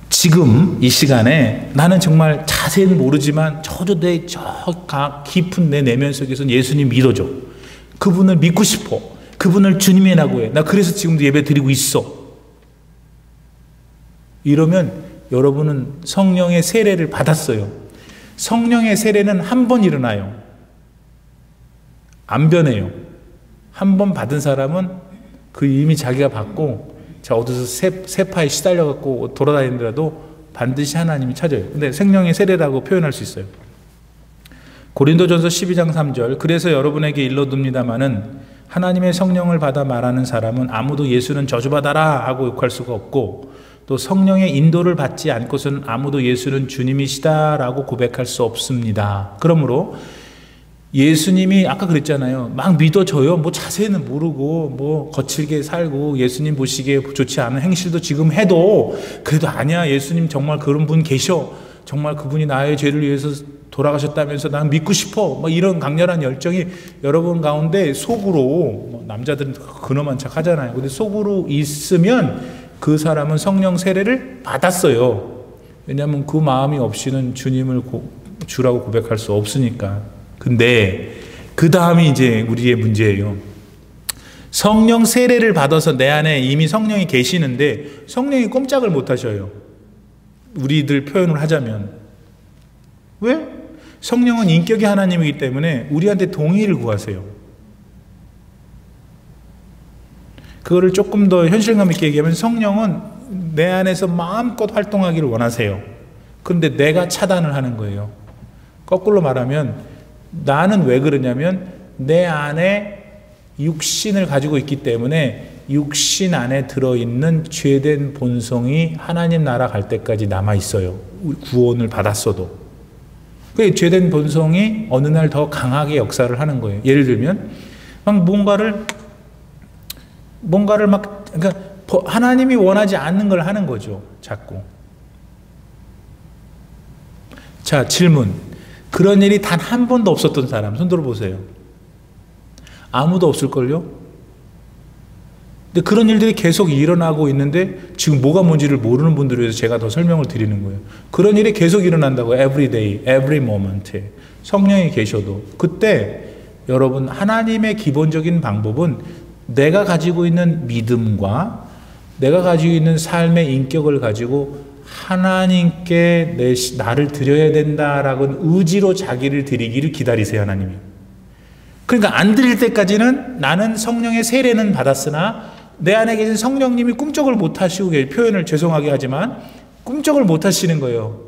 지금 이 시간에 나는 정말 자세히는 모르지만 저도 깊은 내 내면 속에서는 예수님 믿어줘. 그분을 믿고 싶어. 그분을 주님이라고 해. 나 그래서 지금도 예배 드리고 있어. 이러면 여러분은 성령의 세례를 받았어요. 성령의 세례는 한 번 일어나요. 안 변해요. 한 번 받은 사람은 그 이미 자기가 받고, 어디서 세파에 시달려갖고 돌아다니더라도 반드시 하나님이 찾아요. 근데 성령의 세례라고 표현할 수 있어요. 고린도전서 12장 3절, 그래서 여러분에게 일러둡니다마는 하나님의 성령을 받아 말하는 사람은 아무도 예수는 저주받아라 하고 욕할 수가 없고, 또 성령의 인도를 받지 않고서는 아무도 예수는 주님이시다라고 고백할 수 없습니다. 그러므로 예수님이 아까 그랬잖아요. 막 믿어져요. 뭐 자세히는 모르고 뭐 거칠게 살고 예수님 보시기에 좋지 않은 행실도 지금 해도, 그래도 아니야, 예수님 정말 그런 분 계셔. 정말 그분이 나의 죄를 위해서 돌아가셨다면서 난 믿고 싶어. 뭐 이런 강렬한 열정이 여러분 가운데 속으로, 남자들은 근엄한 척 하잖아요. 근데 속으로 있으면 그 사람은 성령 세례를 받았어요. 왜냐하면 그 마음이 없이는 주님을 주라고 고백할 수 없으니까. 근데 그 다음이 이제 우리의 문제예요. 성령 세례를 받아서 내 안에 이미 성령이 계시는데 성령이 꼼짝을 못 하셔요. 우리들 표현을 하자면. 왜? 성령은 인격의 하나님이기 때문에 우리한테 동의를 구하세요. 그거를 조금 더 현실감 있게 얘기하면 성령은 내 안에서 마음껏 활동하기를 원하세요. 그런데 내가 차단을 하는 거예요. 거꾸로 말하면 나는 왜 그러냐면 내 안에 육신을 가지고 있기 때문에 육신 안에 들어있는 죄된 본성이 하나님 나라 갈 때까지 남아있어요. 구원을 받았어도. 그 죄된 본성이 어느 날 더 강하게 역사를 하는 거예요. 예를 들면 막 뭔가를 막, 그러니까 하나님이 원하지 않는 걸 하는 거죠. 자꾸. 자, 질문. 그런 일이 단 한 번도 없었던 사람 손 들어보세요. 아무도 없을걸요? 근데 그런 일들이 계속 일어나고 있는데 지금 뭐가 뭔지를 모르는 분들을 위해서 제가 더 설명을 드리는 거예요. 그런 일이 계속 일어난다고. every day, every moment. 성령이 계셔도. 그때 여러분, 하나님의 기본적인 방법은 내가 가지고 있는 믿음과 내가 가지고 있는 삶의 인격을 가지고 하나님께 나를 드려야 된다라고 의지로 자기를 드리기를 기다리세요, 하나님이. 그러니까 안 드릴 때까지는 나는 성령의 세례는 받았으나 내 안에 계신 성령님이 꿈쩍을 못 하시고 표현을 죄송하게 하지만 꿈쩍을 못 하시는 거예요.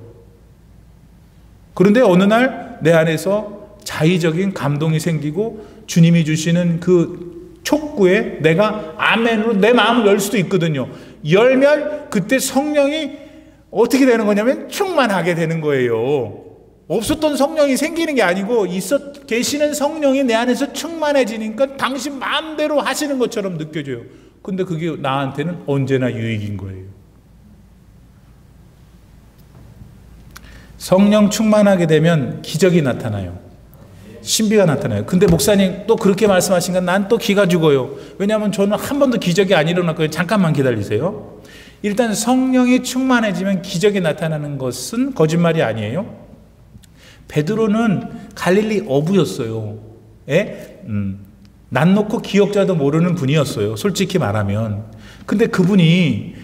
그런데 어느 날 내 안에서 자의적인 감동이 생기고 주님이 주시는 그 촉구에 내가 아멘으로 내 마음을 열 수도 있거든요. 열면 그때 성령이 어떻게 되는 거냐면 충만하게 되는 거예요. 없었던 성령이 생기는 게 아니고 계시는 성령이 내 안에서 충만해지니까 당신 마음대로 하시는 것처럼 느껴져요. 근데 그게 나한테는 언제나 유익인 거예요. 성령 충만하게 되면 기적이 나타나요. 신비가 나타나요. 근데 목사님 또 그렇게 말씀하시니까 난 또 기가 죽어요. 왜냐하면 저는 한 번도 기적이 안 일어났거든요. 잠깐만 기다리세요. 일단 성령이 충만해지면 기적이 나타나는 것은 거짓말이 아니에요. 베드로는 갈릴리 어부였어요. 난 놓고 기억자도 모르는 분이었어요. 솔직히 말하면. 근데 그분이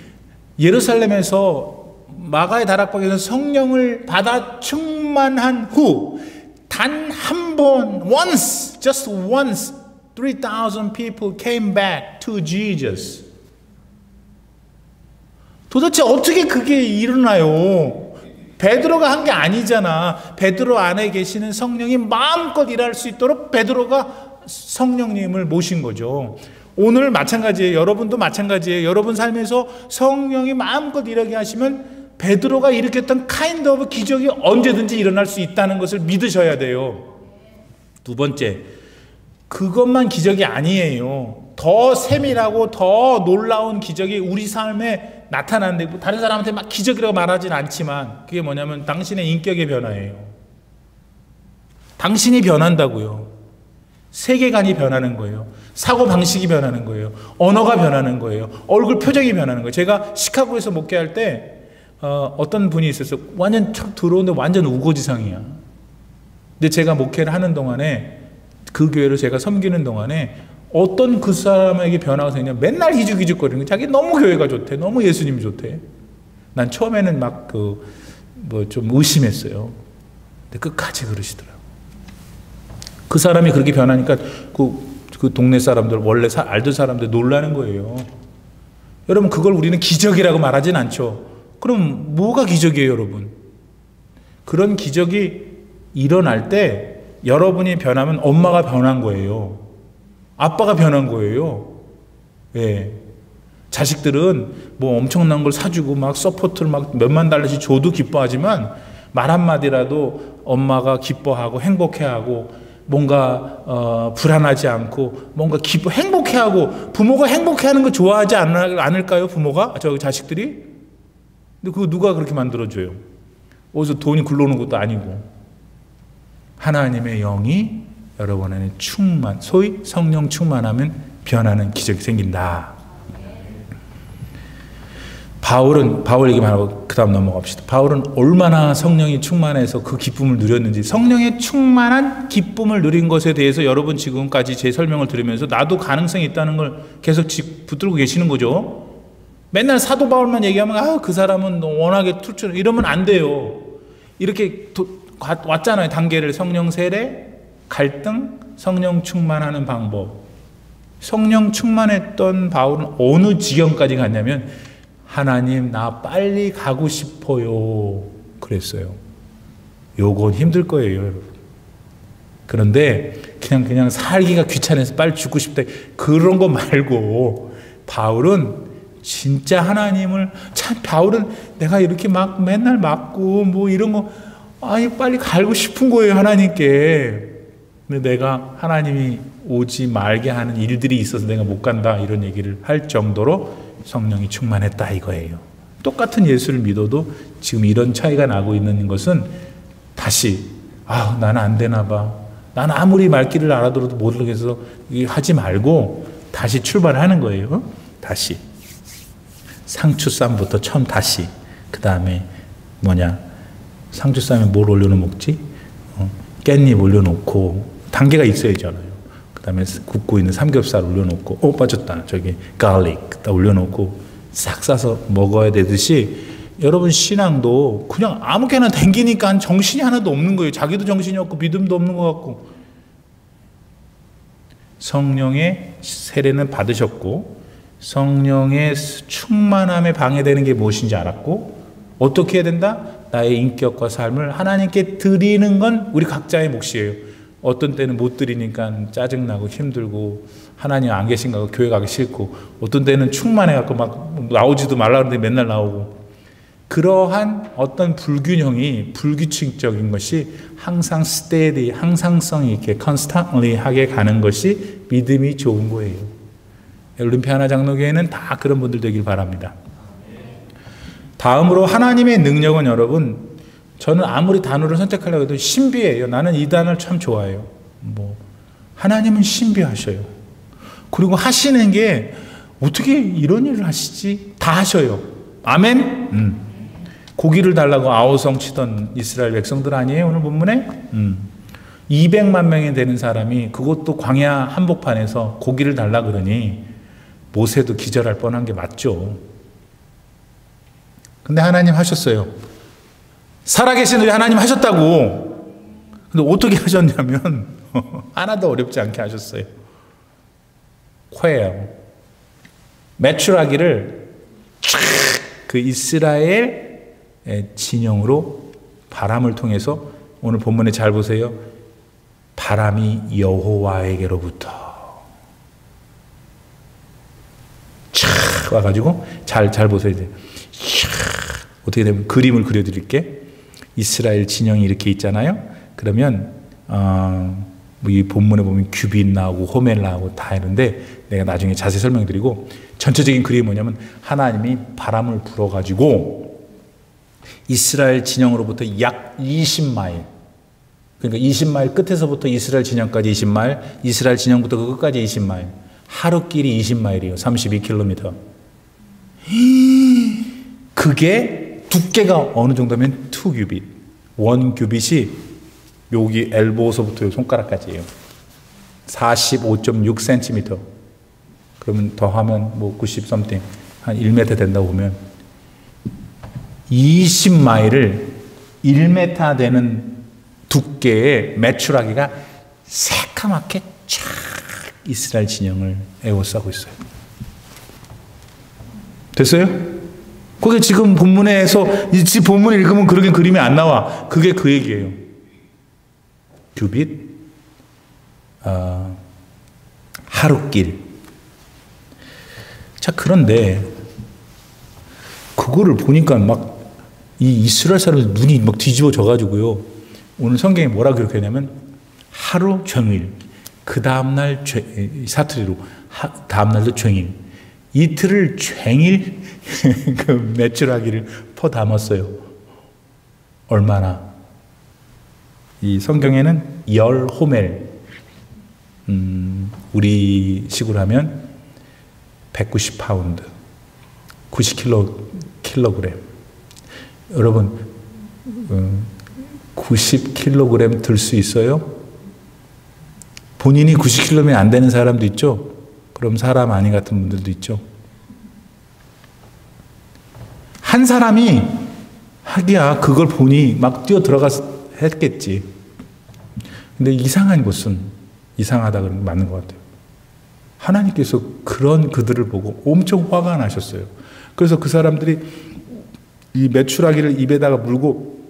예루살렘에서 마가의 다락방에서 성령을 받아 충만한 후 단 한 번, once, just once, 3,000 people came back to Jesus. 도대체 어떻게 그게 일어나요? 베드로가 한 게 아니잖아. 베드로 안에 계시는 성령이 마음껏 일할 수 있도록 베드로가 성령님을 모신 거죠. 오늘 마찬가지예요. 여러분도 마찬가지예요. 여러분 삶에서 성령이 마음껏 일하게 하시면 베드로가 일으켰던 카인드 오브 기적이 언제든지 일어날 수 있다는 것을 믿으셔야 돼요. 두 번째, 그것만 기적이 아니에요. 더 세밀하고 더 놀라운 기적이 우리 삶에 나타나는데 다른 사람한테 막 기적이라고 말하지는 않지만 그게 뭐냐면 당신의 인격의 변화예요. 당신이 변한다고요. 세계관이 변하는 거예요. 사고방식이 변하는 거예요. 언어가 변하는 거예요. 얼굴 표정이 변하는 거예요. 제가 시카고에서 목회할 때 어떤 분이 있었어요. 완전 척 들어오는데 완전 우거지상이야. 근데 제가 목회를 하는 동안에 그 교회를 제가 섬기는 동안에 어떤 그 사람에게 변화가 생기냐 맨날 희죽희죽거리는 거예요. 자기 너무 교회가 좋대. 너무 예수님이 좋대. 난 처음에는 막 좀 의심했어요. 근데 끝까지 그러시더라고요. 그 사람이 그렇게 변하니까 그 동네 사람들 원래 알던 사람들 놀라는 거예요. 여러분 그걸 우리는 기적이라고 말하진 않죠. 그럼 뭐가 기적이에요, 여러분? 그런 기적이 일어날 때 여러분이 변하면 엄마가 변한 거예요. 아빠가 변한 거예요. 예. 자식들은 뭐 엄청난 걸 사주고 막 서포트를 막 몇만 달러씩 줘도 기뻐하지만 말 한마디라도 엄마가 기뻐하고 행복해하고 뭔가 불안하지 않고 뭔가 행복해하고 부모가 행복해하는 거 좋아하지 않을까요? 부모가? 저 자식들이? 근데 그거 누가 그렇게 만들어줘요? 어디서 돈이 굴러오는 것도 아니고. 하나님의 영이 여러분 안에 소위 성령 충만하면 변하는 기적이 생긴다. 바울 얘기만 하고 그 다음 넘어갑시다. 바울은 얼마나 성령이 충만해서 그 기쁨을 누렸는지, 성령의 충만한 기쁨을 누린 것에 대해서 여러분 지금까지 제 설명을 들으면서 나도 가능성이 있다는 걸 계속 붙들고 계시는 거죠. 맨날 사도 바울만 얘기하면 그 사람은 워낙에 투철 이러면 안 돼요. 이렇게 왔잖아요. 단계를 성령 세례, 갈등, 성령 충만하는 방법. 성령 충만했던 바울은 어느 지경까지 갔냐면 하나님 나 빨리 가고 싶어요 그랬어요. 요건 힘들 거예요, 여러분. 그런데 그냥 살기가 귀찮아서 빨리 죽고 싶다 그런 거 말고 바울은 진짜 하나님을 바울은 내가 이렇게 막 맨날 맞고 뭐 이런 거 빨리 가고 싶은 거예요, 하나님께. 근데 내가 하나님이 오지 말게 하는 일들이 있어서 내가 못 간다 이런 얘기를 할 정도로 성령이 충만했다 이거예요. 똑같은 예수를 믿어도 지금 이런 차이가 나고 있는 것은 다시 나는 안 되나 봐. 나는 아무리 말귀를 알아들어도 못 알아서 하지 말고 다시 출발하는 거예요. 다시 상추쌈부터 처음 다시. 그 다음에 상추쌈에 뭘 올려놓고 먹지? 깻잎 올려놓고 단계가 있어야잖아요. 그 다음에 굽고 있는 삼겹살 올려놓고 빠졌다. 저기 garlic 다 올려놓고 싹 싸서 먹어야 되듯이 여러분 신앙도 그냥 아무렇게나 댕기니까 정신이 하나도 없는 거예요. 자기도 정신이 없고 믿음도 없는 것 같고. 성령의 세례는 받으셨고 성령의 충만함에 방해되는 게 무엇인지 알았고 어떻게 해야 된다? 나의 인격과 삶을 하나님께 드리는 건 우리 각자의 몫이에요. 어떤 때는 못 드리니까 짜증나고 힘들고 하나님 안 계신가 고 교회 가기 싫고 어떤 때는 충만해갖고 막 나오지도 말라 그러는데 맨날 나오고 그러한 어떤 불균형이 불규칙적인 것이 항상 steady, 항상성 있게 constantly 하게 가는 것이 믿음이 좋은 거예요. 올림피아 하나 장로교회는 다 그런 분들 되길 바랍니다. 다음으로 하나님의 능력은 여러분 저는 아무리 단어를 선택하려고 해도 신비해요. 나는 이 단어를 참 좋아해요. 하나님은 신비하셔요. 그리고 하시는 게 어떻게 이런 일을 하시지? 다 하셔요. 아멘? 고기를 달라고 아우성 치던 이스라엘 백성들 아니에요? 오늘 본문에? 200만 명이 되는 사람이 그것도 광야 한복판에서 고기를 달라 그러니 모세도 기절할 뻔한 게 맞죠. 근데 하나님 하셨어요. 살아계신 우리 하나님 하셨다고. 근데 어떻게 하셨냐면 하나도 어렵지 않게 하셨어요. 퀘어 메추라기를 그 이스라엘 진영으로 바람을 통해서 오늘 본문에 잘 보세요. 바람이 여호와에게로부터 촥 와가지고 잘 보세요. 어떻게 되면 그림을 그려드릴게. 이스라엘 진영이 이렇게 있잖아요. 그러면 이 본문에 보면 규빗 나오고 호멜 나오고 다 있는데 내가 나중에 자세히 설명드리고 전체적인 그림이 뭐냐면 하나님이 바람을 불어가지고 이스라엘 진영으로부터 약 20마일 그러니까 20마일 끝에서부터 이스라엘 진영까지 20마일 이스라엘 진영부터 그 끝까지 20마일 하루길이 20마일이에요. 32km. 그게 두께가 어느 정도면 2규빗 1규빗이 여기 엘보서부터 손가락까지예요. 45.6cm. 그러면 더하면 뭐 90 something 한 1m 된다고 보면 20마일을 1m 되는 두께의 메추라기가 새까맣게 쫙 이스라엘 진영을 에워싸고 있어요. 됐어요? 그게 지금 본문에서 이 본문을 읽으면 그렇게 그림이 안 나와. 그게 그 얘기예요. 규빗, 하루길. 자, 그런데 그거를 보니까 막 이 이스라엘 사람들 눈이 막 뒤집어져 가지고요. 오늘 성경에 뭐라 그렇게 하냐면 하루 종일 그 다음날 사투리로 다음날도 종일 이틀을 종일 그 메추라기를 퍼 담았어요. 얼마나? 이 성경에는 10호멜 우리 식으로 하면 190파운드 90kg 여러분 90kg 들 수 있어요? 본인이 90kg면 안 되는 사람도 있죠? 그럼 사람 아닌 같은 분들도 있죠? 한 사람이 하기야 그걸 보니 막 뛰어 들어가서 했겠지. 근데 이상한 것은 이상하다 그러는 게 맞는 것 같아요. 하나님께서 그런 그들을 보고 엄청 화가 나셨어요. 그래서 그 사람들이 이 메추라기를 입에다가 물고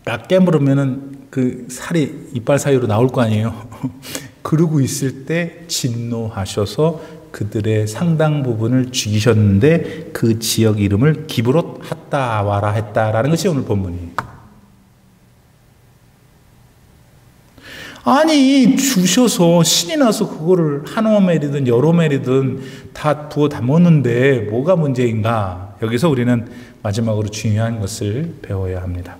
딱 깨물으면은 그 살이 이빨 사이로 나올 거 아니에요. 그러고 있을 때 진노하셔서 그들의 상당 부분을 죽이셨는데 그 지역 이름을 기브롯 핫다와라 했다라는 것이 오늘 본문이에요. 아니 주셔서 신이 나서 그거를 한 호멜이든 여러 호멜이든 다 부어 담았는데 뭐가 문제인가? 여기서 우리는 마지막으로 중요한 것을 배워야 합니다.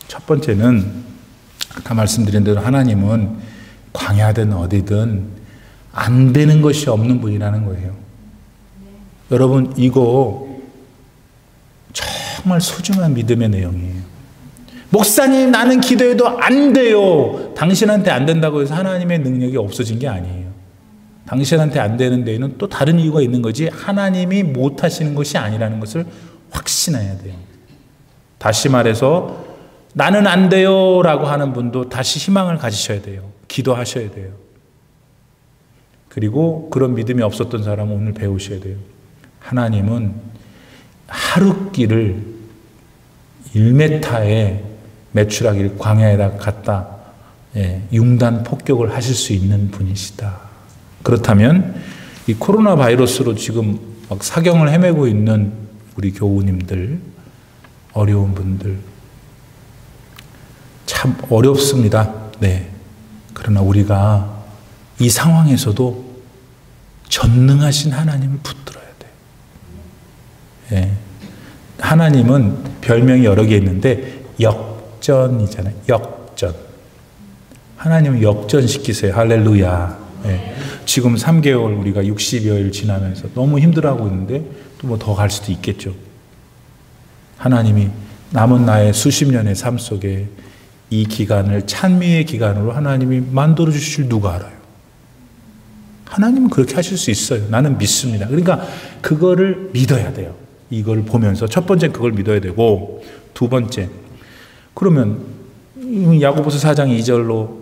첫 번째는 아까 말씀드린 대로 하나님은 광야든 어디든 안 되는 것이 없는 분이라는 거예요. 여러분 이거 정말 소중한 믿음의 내용이에요. 목사님 나는 기도해도 안 돼요. 당신한테 안 된다고 해서 하나님의 능력이 없어진 게 아니에요. 당신한테 안 되는 데에는 또 다른 이유가 있는 거지 하나님이 못 하시는 것이 아니라는 것을 확신해야 돼요. 다시 말해서 나는 안 돼요 라고 하는 분도 다시 희망을 가지셔야 돼요. 기도하셔야 돼요. 그리고 그런 믿음이 없었던 사람은 오늘 배우셔야 돼요. 하나님은 하룻길을 1m의 메추라기를 광야에다 갖다 융단 폭격을 하실 수 있는 분이시다. 그렇다면 이 코로나 바이러스로 지금 막 사경을 헤매고 있는 우리 교우님들, 어려운 분들 참 어렵습니다. 네. 그러나 우리가 이 상황에서도 전능하신 하나님을 붙들어야 돼요. 예. 하나님은 별명이 여러 개 있는데 역전이잖아요. 역전. 하나님은 역전시키세요. 할렐루야. 예. 지금 3개월 우리가 60여일 지나면서 너무 힘들어하고 있는데 또 뭐 더 갈 수도 있겠죠. 하나님이 남은 나의 수십 년의 삶 속에 이 기간을 찬미의 기간으로 하나님이 만들어 주실 누가 알아요? 하나님은 그렇게 하실 수 있어요. 나는 믿습니다. 그러니까 그거를 믿어야 돼요. 이걸 보면서 첫 번째 그걸 믿어야 되고 두 번째 그러면 야고보서 4장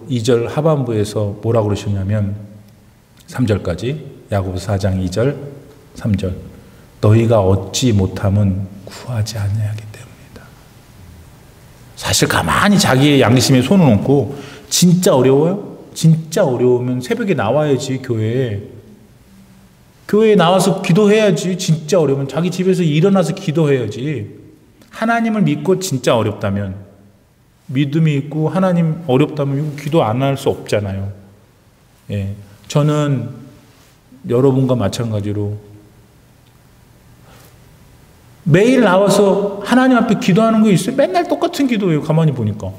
2절 하반부에서 뭐라고 그러셨냐면 3절까지 야고보서 4장 2절 3절 너희가 얻지 못함은 구하지 아니하기 때문이다. 사실 가만히 자기의 양심에 손을 얹고 진짜 어려워요? 진짜 어려우면 새벽에 나와야지 교회에 나와서 기도해야지. 진짜 어려우면 자기 집에서 일어나서 기도해야지. 하나님을 믿고 진짜 어렵다면 믿음이 있고 하나님 어렵다면 기도 안 할 수 없잖아요. 예, 저는 여러분과 마찬가지로 매일 나와서 하나님 앞에 기도하는 거 있어요. 맨날 똑같은 기도예요. 가만히 보니까.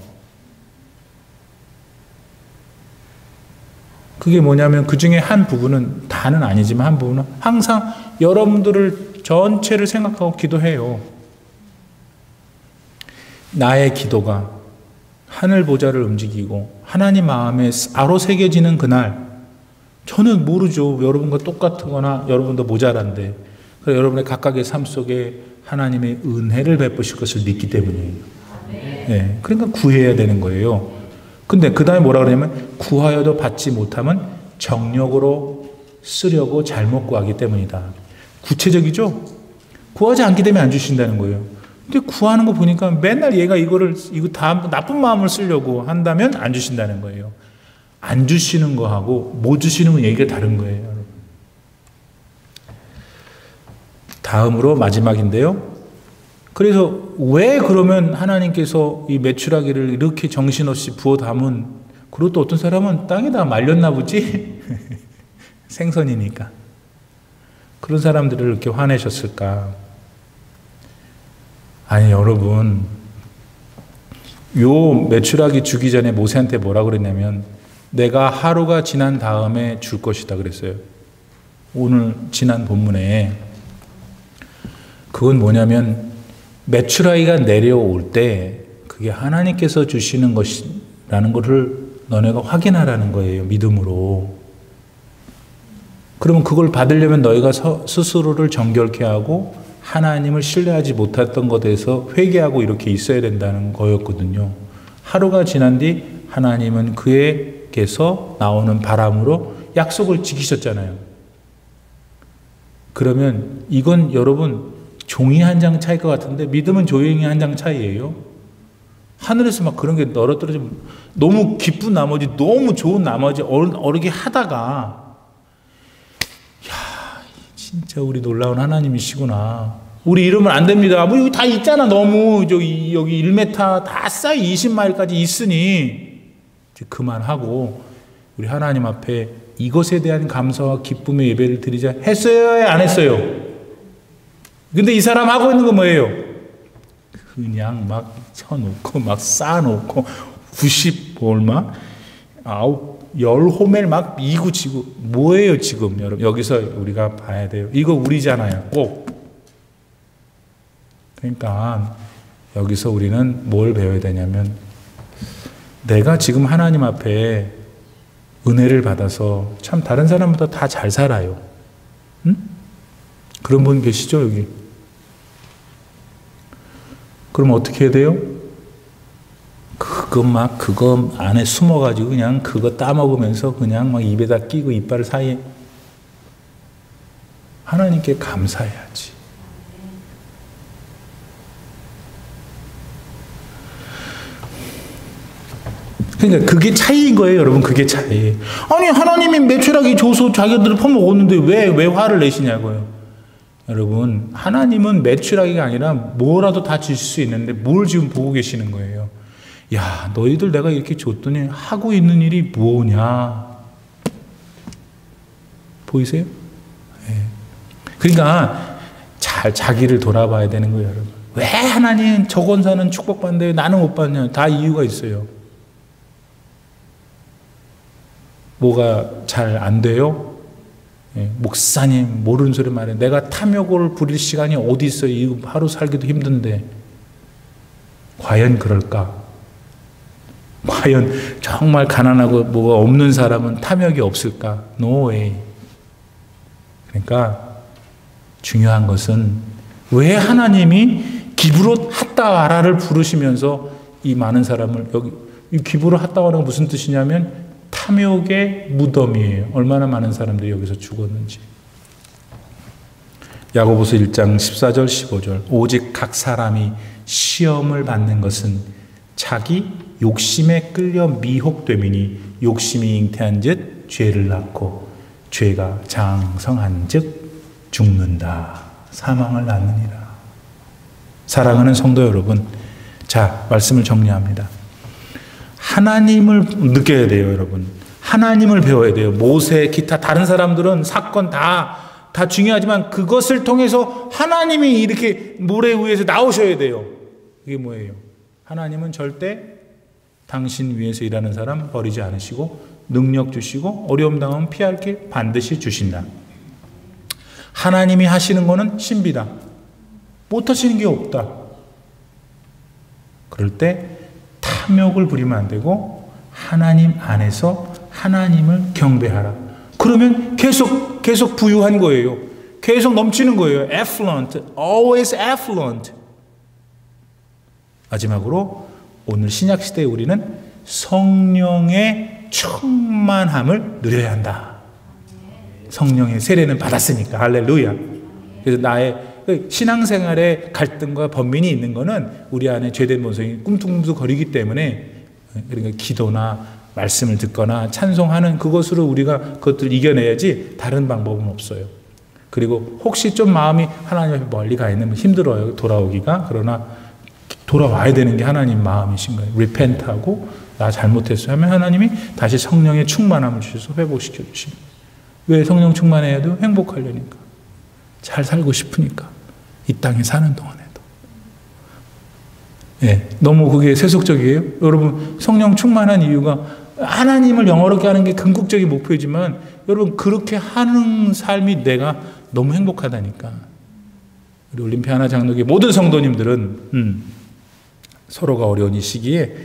그게 뭐냐면 그 중에 한 부분은 다는 아니지만 한 부분은 항상 여러분들을 전체를 생각하고 기도해요. 나의 기도가 하늘 보좌를 움직이고 하나님 마음에 바로 새겨지는 그날 저는 모르죠. 여러분과 똑같거나 여러분도 모자란데 여러분의 각각의 삶 속에 하나님의 은혜를 베푸실 것을 믿기 때문이에요. 네, 그러니까 구해야 되는 거예요. 근데 그 다음에 뭐라 그러냐면 구하여도 받지 못하면 정력으로 쓰려고 잘못 구하기 때문이다. 구체적이죠? 구하지 않기 때문에 안 주신다는 거예요. 근데 구하는 거 보니까 맨날 얘가 이거 다 나쁜 마음을 쓰려고 한다면 안 주신다는 거예요. 안 주시는 거하고 못 주시는 건 얘기가 다른 거예요. 여러분. 다음으로 마지막인데요. 그래서 왜 그러면 하나님께서 이 메추라기를 이렇게 정신없이 부어 담은 그것도 어떤 사람은 땅에다 말렸나 보지? 생선이니까. 그런 사람들을 이렇게 화내셨을까? 아니 여러분 요 메추라기 주기 전에 모세한테 뭐라 그랬냐면 내가 하루가 지난 다음에 줄 것이다 그랬어요. 오늘 지난 본문에 그건 뭐냐면 메추라기가 내려올 때 그게 하나님께서 주시는 것이라는 것을 너네가 확인하라는 거예요. 믿음으로. 그러면 그걸 받으려면 너희가 스스로를 정결케 하고 하나님을 신뢰하지 못했던 것에 대해서 회개하고 이렇게 있어야 된다는 거였거든요. 하루가 지난 뒤 하나님은 그에게서 나오는 바람으로 약속을 지키셨잖아요. 그러면 이건 여러분 종이 한 장 차이일 것 같은데 믿음은 종이 한 장 차이예요. 하늘에서 막 그런 게 떨어지면 너무 기쁜 나머지 너무 좋은 나머지 어르게 하다가 야 진짜 우리 놀라운 하나님이시구나. 우리 이러면 안 됩니다. 뭐 여기 다 있잖아. 너무 여기 1m 다 쌓여 20마일까지 있으니 이제 그만하고 우리 하나님 앞에 이것에 대한 감사와 기쁨의 예배를 드리자 했어요? 안 했어요? 근데 이 사람 하고 있는 거 뭐예요? 그냥 막 쳐놓고 막 쌓아놓고 90 얼마? 10호멜 막 이구지구 뭐예요 지금 여러분? 여기서 우리가 봐야 돼요. 이거 우리잖아요. 꼭. 그러니까 여기서 우리는 뭘 배워야 되냐면 내가 지금 하나님 앞에 은혜를 받아서 참 다른 사람보다 다 잘 살아요. 응? 그런 분 계시죠, 여기? 그럼 어떻게 해야 돼요? 그거 안에 숨어가지고 그냥 그거 따먹으면서 그냥 막 입에다 끼고 이빨 사이에 하나님께 감사해야지. 그러니까 그게 차이인 거예요, 여러분. 그게 차이. 아니, 하나님이 매출하기 줘서 자기들을 퍼먹었는데 왜 화를 내시냐고요. 여러분, 하나님은 매출하기가 아니라 뭐라도 다 주실 수 있는데 뭘 지금 보고 계시는 거예요. 야, 너희들 내가 이렇게 줬더니 하고 있는 일이 뭐냐. 보이세요? 네. 그러니까 잘 자기를 돌아봐야 되는 거예요, 여러분. 왜 하나님 저 권사는 축복받는데 나는 못 받냐. 다 이유가 있어요. 뭐가 잘 안 돼요? 예, 목사님 모르는 소리 말해. 내가 탐욕을 부릴 시간이 어디 있어요? 하루 살기도 힘든데. 과연 그럴까? 과연 정말 가난하고 뭐가 없는 사람은 탐욕이 없을까? No way. 그러니까 중요한 것은 왜 하나님이 기브로 핫다와라를 부르시면서 이 많은 사람을 여기 이 기브로 핫다와라가 무슨 뜻이냐면 탐욕의 무덤이에요. 얼마나 많은 사람들이 여기서 죽었는지. 야고보서 1장 14절 15절 오직 각 사람이 시험을 받는 것은 자기 욕심에 끌려 미혹됨이니 욕심이 잉태한 즉 죄를 낳고 죄가 장성한 즉 죽는다. 사망을 낳느니라. 사랑하는 성도 여러분, 자, 말씀을 정리합니다. 하나님을 느껴야 돼요, 여러분. 하나님을 배워야 돼요. 모세, 기타 다른 사람들은 사건 다 중요하지만 그것을 통해서 하나님이 이렇게 모래 위에서 나오셔야 돼요. 그게 뭐예요? 하나님은 절대 당신 위에서 일하는 사람 버리지 않으시고 능력 주시고 어려움 당하면 피할 길 반드시 주신다. 하나님이 하시는 거는 신비다. 못 하시는 게 없다. 그럴 때 탐욕을 부리면 안 되고 하나님 안에서 하나님을 경배하라. 그러면 계속 부유한 거예요. 계속 넘치는 거예요. affluent, always affluent. 마지막으로 오늘 신약 시대에 우리는 성령의 충만함을 누려야 한다. 성령의 세례는 받았으니까. 할렐루야. 그래서 나의 신앙생활에 갈등과 번민이 있는 거는 우리 안에 죄된 본성이 꿈틀꿈틀거리기 때문에, 그러니까 기도나 말씀을 듣거나 찬송하는 그것으로 우리가 그것들을 이겨내야지 다른 방법은 없어요. 그리고 혹시 좀 마음이 하나님 앞에 멀리 가 있는 힘들어요, 돌아오기가. 그러나 돌아와야 되는 게 하나님 마음이신 거예요. repent하고 나 잘못했어요 하면 하나님이 다시 성령의 충만함을 주셔서 회복시켜 주십니다. 왜 성령 충만해야 돼요? 행복하려니까. 잘 살고 싶으니까. 이 땅에 사는 동안에도. 예, 너무 그게 세속적이에요? 여러분, 성령 충만한 이유가 하나님을 영화롭게 하는 게 궁극적인 목표이지만 여러분, 그렇게 하는 삶이 내가 너무 행복하다니까. 우리 올림피아 하나 장로교회 모든 성도님들은 서로가 어려운 이 시기에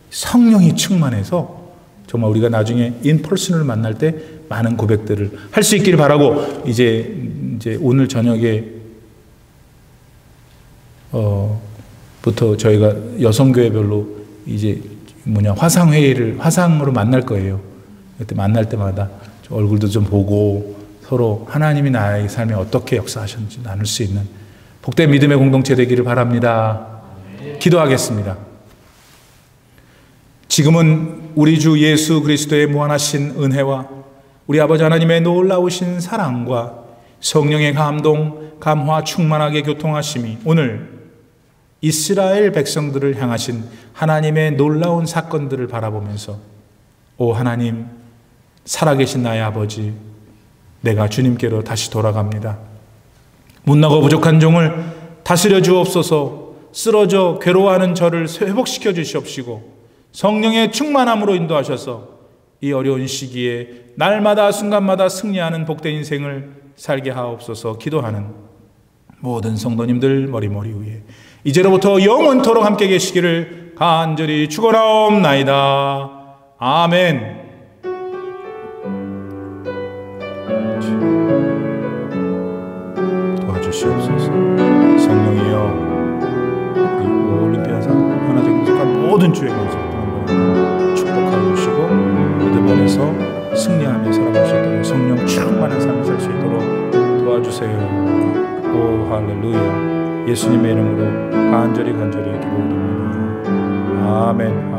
성령이 충만해서 정말 우리가 나중에 인퍼슨을 만날 때 많은 고백들을 할 수 있기를 바라고, 이제 오늘 저녁에 부터 저희가 여성교회별로 이제 화상으로 만날 거예요. 그때 만날 때마다 얼굴도 좀 보고 서로 하나님이 나의 삶에 어떻게 역사하셨는지 나눌 수 있는 복된 믿음의 공동체 되기를 바랍니다. 기도하겠습니다. 지금은 우리 주 예수 그리스도의 무한하신 은혜와 우리 아버지 하나님의 놀라우신 사랑과 성령의 감동, 감화 충만하게 교통하심이 오늘 이스라엘 백성들을 향하신 하나님의 놀라운 사건들을 바라보면서, 오 하나님, 살아계신 나의 아버지, 내가 주님께로 다시 돌아갑니다. 못나고 부족한 종을 다스려 주옵소서. 쓰러져 괴로워하는 저를 회복시켜 주시옵시고 성령의 충만함으로 인도하셔서 이 어려운 시기에 날마다 순간마다 승리하는 복된 인생을 살게 하옵소서. 기도하는 모든 성도님들 머리 위에 이제로부터 영원토록 함께 계시기를 간절히 축원하옵나이다. 아멘. 주시옵소서. 성령이여, 올림피아상 하나적인 것과 모든 주의 권속들 축복하여 주시고 모든 면에서 승리하며 살아갈 수 있도록 성령 충만한 삶을 살 수 있도록 도와주세요. 오 할렐루야. 예수님의 이름으로 간절히 기도드립니다. 아멘.